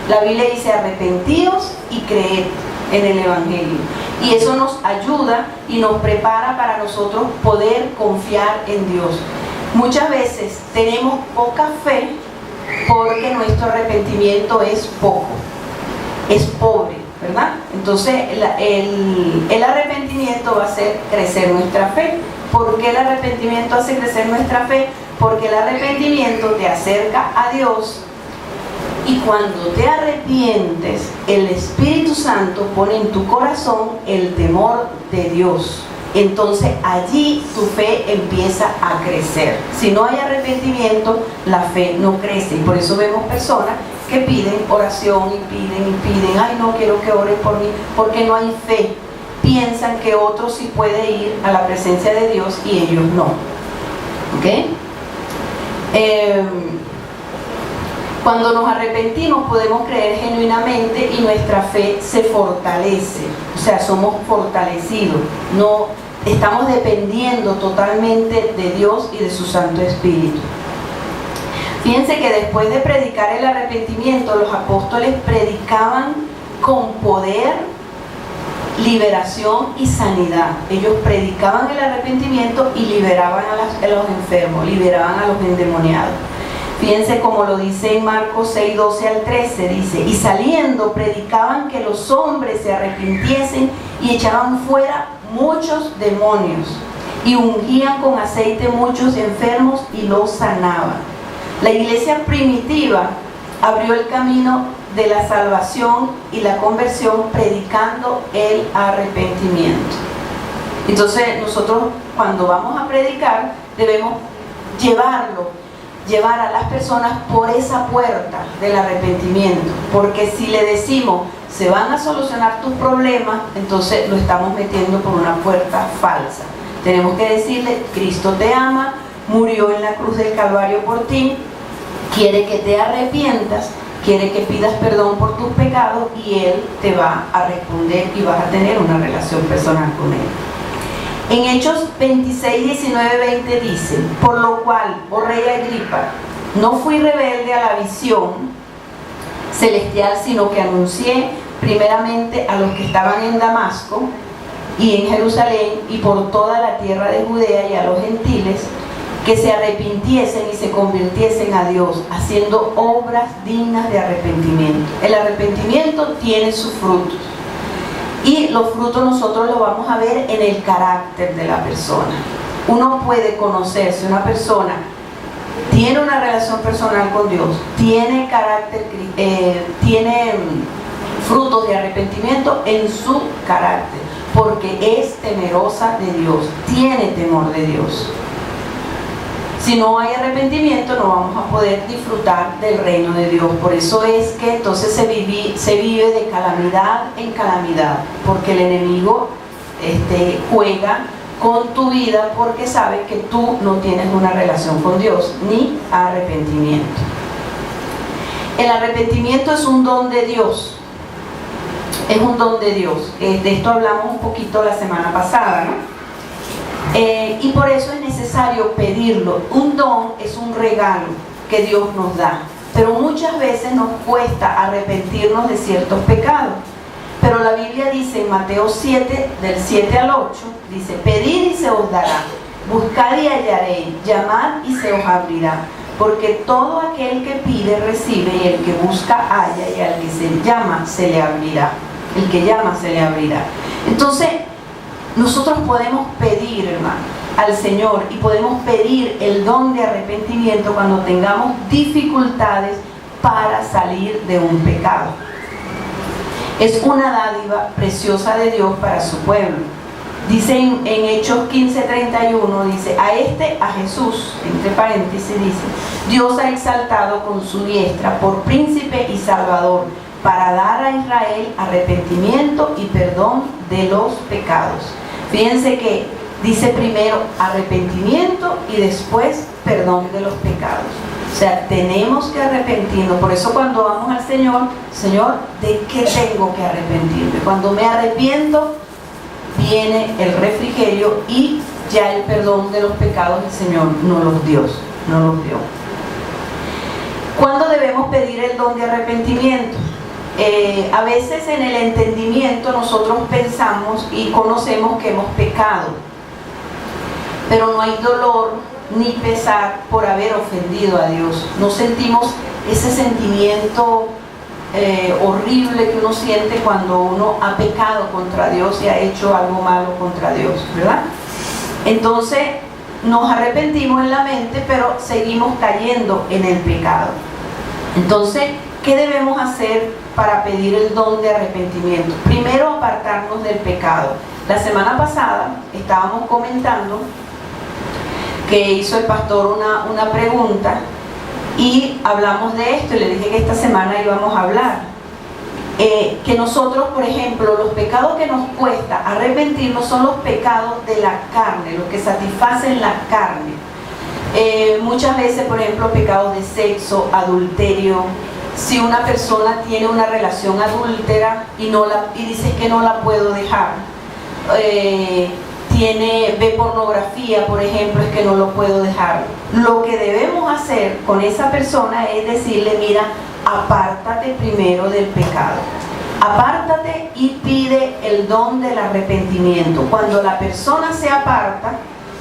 la Biblia dice arrepentíos y creed en el Evangelio. Y eso nos ayuda y nos prepara para nosotros poder confiar en Dios. Muchas veces tenemos poca fe porque nuestro arrepentimiento es poco, es pobre, ¿verdad? Entonces el arrepentimiento va a hacer crecer nuestra fe. ¿Por qué el arrepentimiento hace crecer nuestra fe? Porque el arrepentimiento te acerca a Dios. Y cuando te arrepientes, el Espíritu Santo pone en tu corazón el temor de Dios. Entonces allí tu fe empieza a crecer. Si no hay arrepentimiento, la fe no crece. Y por eso vemos personas que piden oración y piden. Ay, no quiero que oren por mí, porque no hay fe. Piensan que otro sí puede ir a la presencia de Dios y ellos no. ¿Ok? Cuando nos arrepentimos podemos creer genuinamente y nuestra fe se fortalece, o sea, somos fortalecidos, no estamos dependiendo totalmente de Dios y de su Santo Espíritu. Fíjense que después de predicar el arrepentimiento, los apóstoles predicaban con poder, liberación y sanidad. Ellos predicaban el arrepentimiento y liberaban a los enfermos, liberaban a los endemoniados. Fíjense como lo dice en Marcos 6, 12 al 13, dice, y saliendo predicaban que los hombres se arrepintiesen y echaban fuera muchos demonios y ungían con aceite muchos enfermos y los sanaban. La iglesia primitiva abrió el camino de la salvación y la conversión predicando el arrepentimiento. Entonces nosotros cuando vamos a predicar debemos llevar a las personas por esa puerta del arrepentimiento, porque si le decimos se van a solucionar tus problemas, entonces lo estamos metiendo por una puerta falsa. Tenemos que decirle, Cristo te ama, murió en la cruz del Calvario por ti, quiere que te arrepientas, quiere que pidas perdón por tus pecados y Él te va a responder y vas a tener una relación personal con Él. En Hechos 26, 19, 20 dice, por lo cual, oh rey Agripa, no fui rebelde a la visión celestial, sino que anuncié primeramente a los que estaban en Damasco y en Jerusalén y por toda la tierra de Judea y a los gentiles, que se arrepintiesen y se convirtiesen a Dios, haciendo obras dignas de arrepentimiento. El arrepentimiento tiene sus frutos. Y los frutos nosotros los vamos a ver en el carácter de la persona. Uno puede conocer si una persona tiene una relación personal con Dios, tiene carácter, tiene frutos de arrepentimiento en su carácter, porque es temerosa de Dios, tiene temor de Dios. Si no hay arrepentimiento, no vamos a poder disfrutar del reino de Dios. Por eso es que entonces se vive de calamidad en calamidad, porque el enemigo juega con tu vida porque sabe que tú no tienes una relación con Dios, ni arrepentimiento. El arrepentimiento es un don de Dios. Es un don de Dios. De esto hablamos un poquito la semana pasada, ¿no? Y por eso es necesario pedirlo. Un don es un regalo que Dios nos da, pero muchas veces nos cuesta arrepentirnos de ciertos pecados. Pero la Biblia dice en Mateo 7, del 7 al 8, dice, pedid y se os dará, buscad y hallaréis, llamad y se os abrirá, porque todo aquel que pide recibe, y el que busca halla, y al que se llama se le abrirá. El que llama se le abrirá. Entonces nosotros podemos pedir, hermano, al Señor, y podemos pedir el don de arrepentimiento cuando tengamos dificultades para salir de un pecado. Es una dádiva preciosa de Dios para su pueblo. Dice en Hechos 15:31, dice, a Jesús, entre paréntesis, dice, Dios ha exaltado con su diestra por príncipe y salvador, para dar a Israel arrepentimiento y perdón de los pecados. Fíjense que dice primero arrepentimiento y después perdón de los pecados. O sea, tenemos que arrepentirnos. Por eso cuando vamos al Señor, Señor, ¿de qué tengo que arrepentirme? Cuando me arrepiento, viene el refrigerio y ya el perdón de los pecados el Señor nos los dio. ¿Cuándo debemos pedir el don de arrepentimiento? A veces en el entendimiento nosotros pensamos y conocemos que hemos pecado, pero no hay dolor ni pesar por haber ofendido a Dios. No sentimos ese sentimiento horrible que uno siente cuando uno ha pecado contra Dios y ha hecho algo malo contra Dios, ¿verdad? Entonces nos arrepentimos en la mente, pero seguimos cayendo en el pecado. Entonces, ¿qué debemos hacer para pedir el don de arrepentimiento? Primero, apartarnos del pecado. La semana pasada estábamos comentando que hizo el pastor una pregunta y hablamos de esto y le dije que esta semana íbamos a hablar. Que nosotros, por ejemplo, los pecados que nos cuesta arrepentirnos son los pecados de la carne, los que satisfacen la carne. Muchas veces, por ejemplo, pecados de sexo, adulterio. Si una persona tiene una relación adúltera y dice que no la puedo dejar, ve pornografía, por ejemplo, es que no lo puedo dejar. Lo que debemos hacer con esa persona es decirle: mira, apártate primero del pecado, apártate y pide el don del arrepentimiento. Cuando la persona se aparta,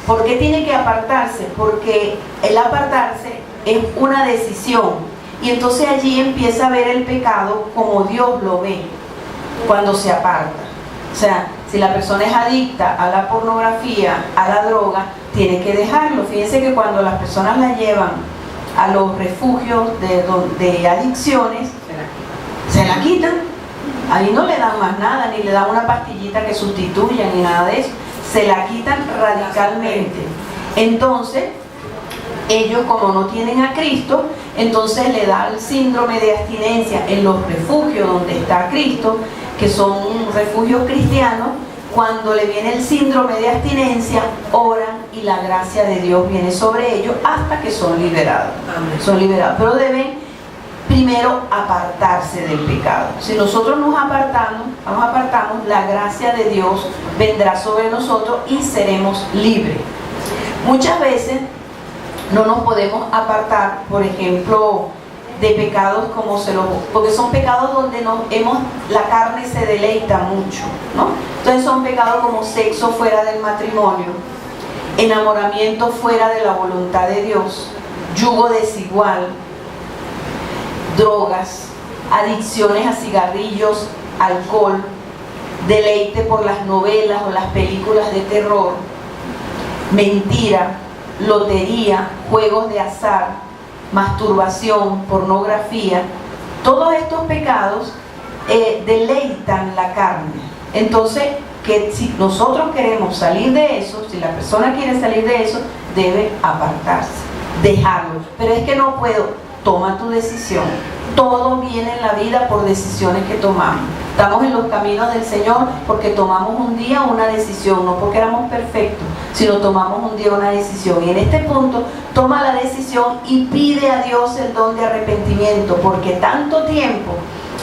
¿por qué tiene que apartarse? Porque el apartarse es una decisión, y entonces allí empieza a ver el pecado como Dios lo ve cuando se aparta. O sea, si la persona es adicta a la pornografía, a la droga, tiene que dejarlo. Fíjense que cuando las personas la llevan a los refugios de adicciones, se la quitan. Ahí no le dan más nada, ni le dan una pastillita que sustituya, ni nada de eso. Se la quitan radicalmente. Entonces, ellos, como no tienen a Cristo, entonces le da el síndrome de abstinencia en los refugios donde está Cristo, que son refugios cristianos. Cuando le viene el síndrome de abstinencia, oran y la gracia de Dios viene sobre ellos hasta que son liberados. Amén. Son liberados, pero deben primero apartarse del pecado. Si nosotros nos apartamos, la gracia de Dios vendrá sobre nosotros y seremos libres. Muchas veces no nos podemos apartar, por ejemplo, de pecados porque son pecados donde la carne se deleita mucho, ¿no? Entonces son pecados como sexo fuera del matrimonio, enamoramiento fuera de la voluntad de Dios, yugo desigual, drogas, adicciones a cigarrillos, alcohol, deleite por las novelas o las películas de terror, mentira, lotería, juegos de azar, masturbación, pornografía. Todos estos pecados deleitan la carne. Entonces, que si nosotros queremos salir de eso, si la persona quiere salir de eso, debe apartarse, dejarlo. Pero es que no puedo. Toma tu decisión. Todo viene en la vida por decisiones que tomamos. Estamos en los caminos del Señor porque tomamos un día una decisión, no porque éramos perfectos, sino tomamos un día una decisión. Y en este punto, toma la decisión y pide a Dios el don de arrepentimiento, porque tanto tiempo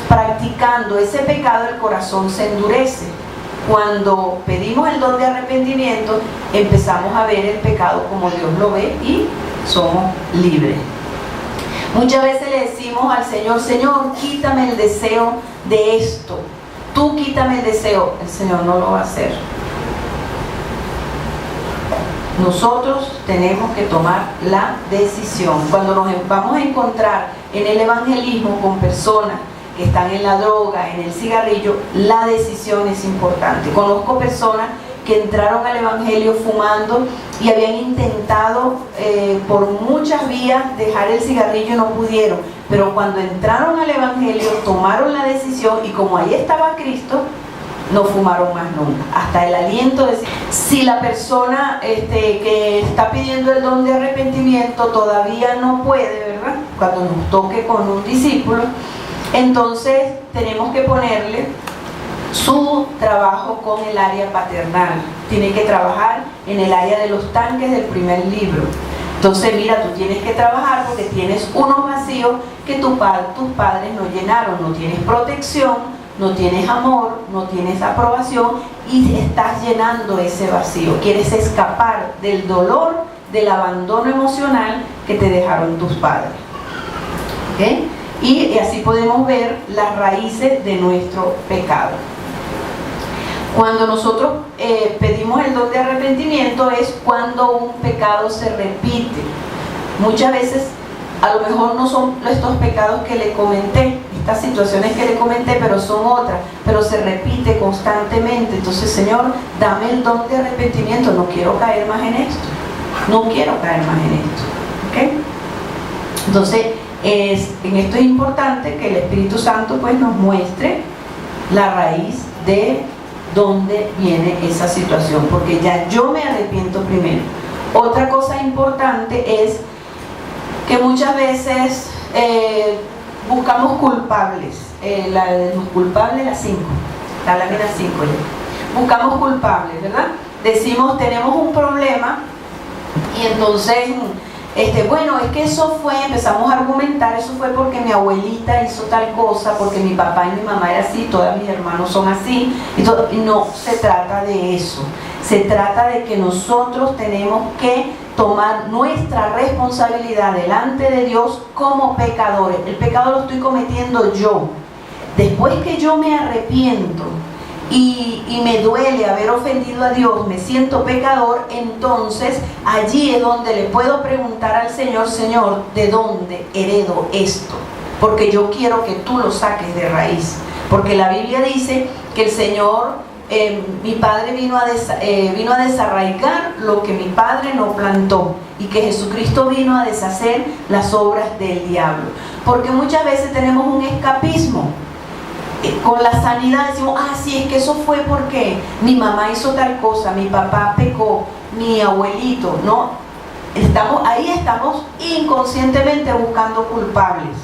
practicando ese pecado, el corazón se endurece. Cuando pedimos el don de arrepentimiento, empezamos a ver el pecado como Dios lo ve y somos libres. Muchas veces le decimos al Señor: Señor, quítame el deseo de esto. Tú quítame el deseo. El Señor no lo va a hacer. Nosotros tenemos que tomar la decisión. Cuando nos vamos a encontrar en el evangelismo con personas que están en la droga, en el cigarrillo, la decisión es importante. Conozco personas que entraron al evangelio fumando y habían intentado por muchas vías dejar el cigarrillo y no pudieron, pero cuando entraron al evangelio tomaron la decisión y como ahí estaba Cristo, no fumaron más nunca, hasta el aliento de... Si la persona que está pidiendo el don de arrepentimiento todavía no puede, ¿verdad? Cuando nos toque con un discípulo, entonces tenemos que ponerle su trabajo con el área paternal. Tiene que trabajar en el área de los tanques del primer libro. Entonces, mira, tú tienes que trabajar porque tienes unos vacíos que tus padres no llenaron. No tienes protección, no tienes amor, no tienes aprobación y estás llenando ese vacío. Quieres escapar del dolor, del abandono emocional que te dejaron tus padres. ¿Okay? Y así podemos ver las raíces de nuestro pecado. Cuando nosotros pedimos el don de arrepentimiento es cuando un pecado se repite. Muchas veces a lo mejor no son estos pecados que le comenté, estas situaciones que le comenté, pero son otras, pero se repite constantemente. Entonces, Señor, dame el don de arrepentimiento, no quiero caer más en esto, no quiero caer más en esto. ¿Okay? Entonces, en esto es importante que el Espíritu Santo pues nos muestre la raíz de dónde viene esa situación, porque ya yo me arrepiento primero. Otra cosa importante es que muchas veces buscamos culpables, los culpables, la 5, la lámina 5 ya. Buscamos culpables, ¿verdad? Decimos, tenemos un problema y entonces, bueno, es que eso fue, empezamos a argumentar, eso fue porque mi abuelita hizo tal cosa, porque mi papá y mi mamá eran así, todos mis hermanos son así, y no se trata de eso. Se trata de que nosotros tenemos que tomar nuestra responsabilidad delante de Dios como pecadores. El pecado lo estoy cometiendo yo. Después que yo me arrepiento y me duele haber ofendido a Dios, me siento pecador, entonces allí es donde le puedo preguntar al Señor, Señor, ¿de dónde heredo esto? Porque yo quiero que tú lo saques de raíz. Porque la Biblia dice que el Señor... mi padre vino a desarraigar lo que mi padre no plantó y que Jesucristo vino a deshacer las obras del diablo. Porque muchas veces tenemos un escapismo. Con la sanidad decimos, sí, es que eso fue porque mi mamá hizo tal cosa, mi papá pecó, mi abuelito, ¿no? Ahí estamos inconscientemente buscando culpables,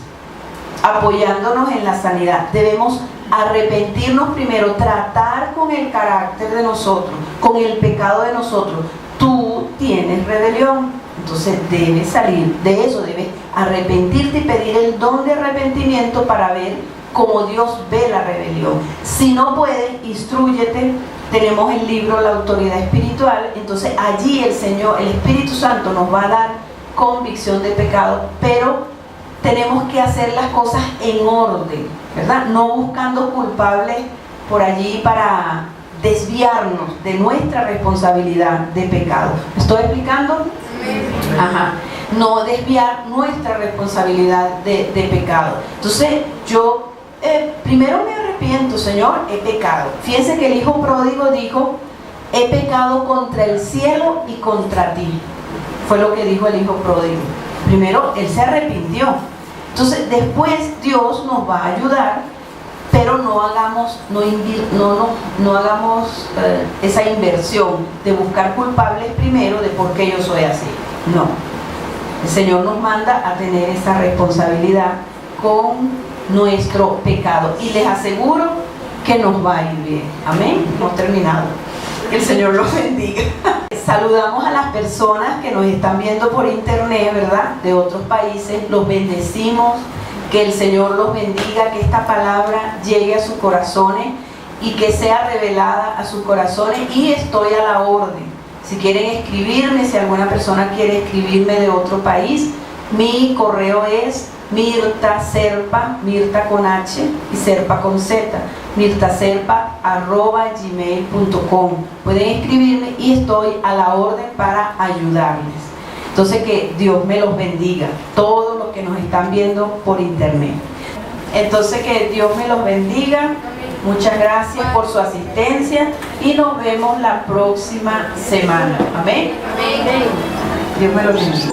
apoyándonos en la sanidad. Debemos arrepentirnos primero, tratar con el carácter de nosotros, con el pecado de nosotros. Tú tienes rebelión, entonces debes salir de eso, debes arrepentirte y pedir el don de arrepentimiento para ver cómo Dios ve la rebelión. Si no puedes, instrúyete. Tenemos el libro La Autoridad Espiritual, entonces allí el Señor, el Espíritu Santo nos va a dar convicción de pecado, pero tenemos que hacer las cosas en orden, ¿verdad? No buscando culpables por allí para desviarnos de nuestra responsabilidad de pecado. ¿Me estoy explicando? Ajá. No desviar nuestra responsabilidad de pecado. Entonces, yo primero me arrepiento, Señor, he pecado. Fíjense que el hijo pródigo dijo, he pecado contra el cielo y contra ti. Fue lo que dijo el hijo pródigo. Primero, él se arrepintió. Entonces, después Dios nos va a ayudar, pero no hagamos esa inversión de buscar culpables primero de por qué yo soy así. No. El Señor nos manda a tener esa responsabilidad con nuestro pecado. Y les aseguro que nos va a ir bien. Amén. Hemos terminado. Que el Señor los bendiga. Saludamos a las personas que nos están viendo por internet, ¿verdad? De otros países. Los bendecimos. Que el Señor los bendiga. Que esta palabra llegue a sus corazones y que sea revelada a sus corazones. Y estoy a la orden. Si quieren escribirme, si alguna persona quiere escribirme de otro país, mi correo es Mirta Serpa, Mirta con H y Serpa con Z, mirtaserpa@gmail.com. Pueden escribirme y estoy a la orden para ayudarles. Entonces, que Dios me los bendiga, todos los que nos están viendo por internet. Entonces, que Dios me los bendiga. Muchas gracias por su asistencia y nos vemos la próxima semana. Amén. Amén. Dios me los bendiga.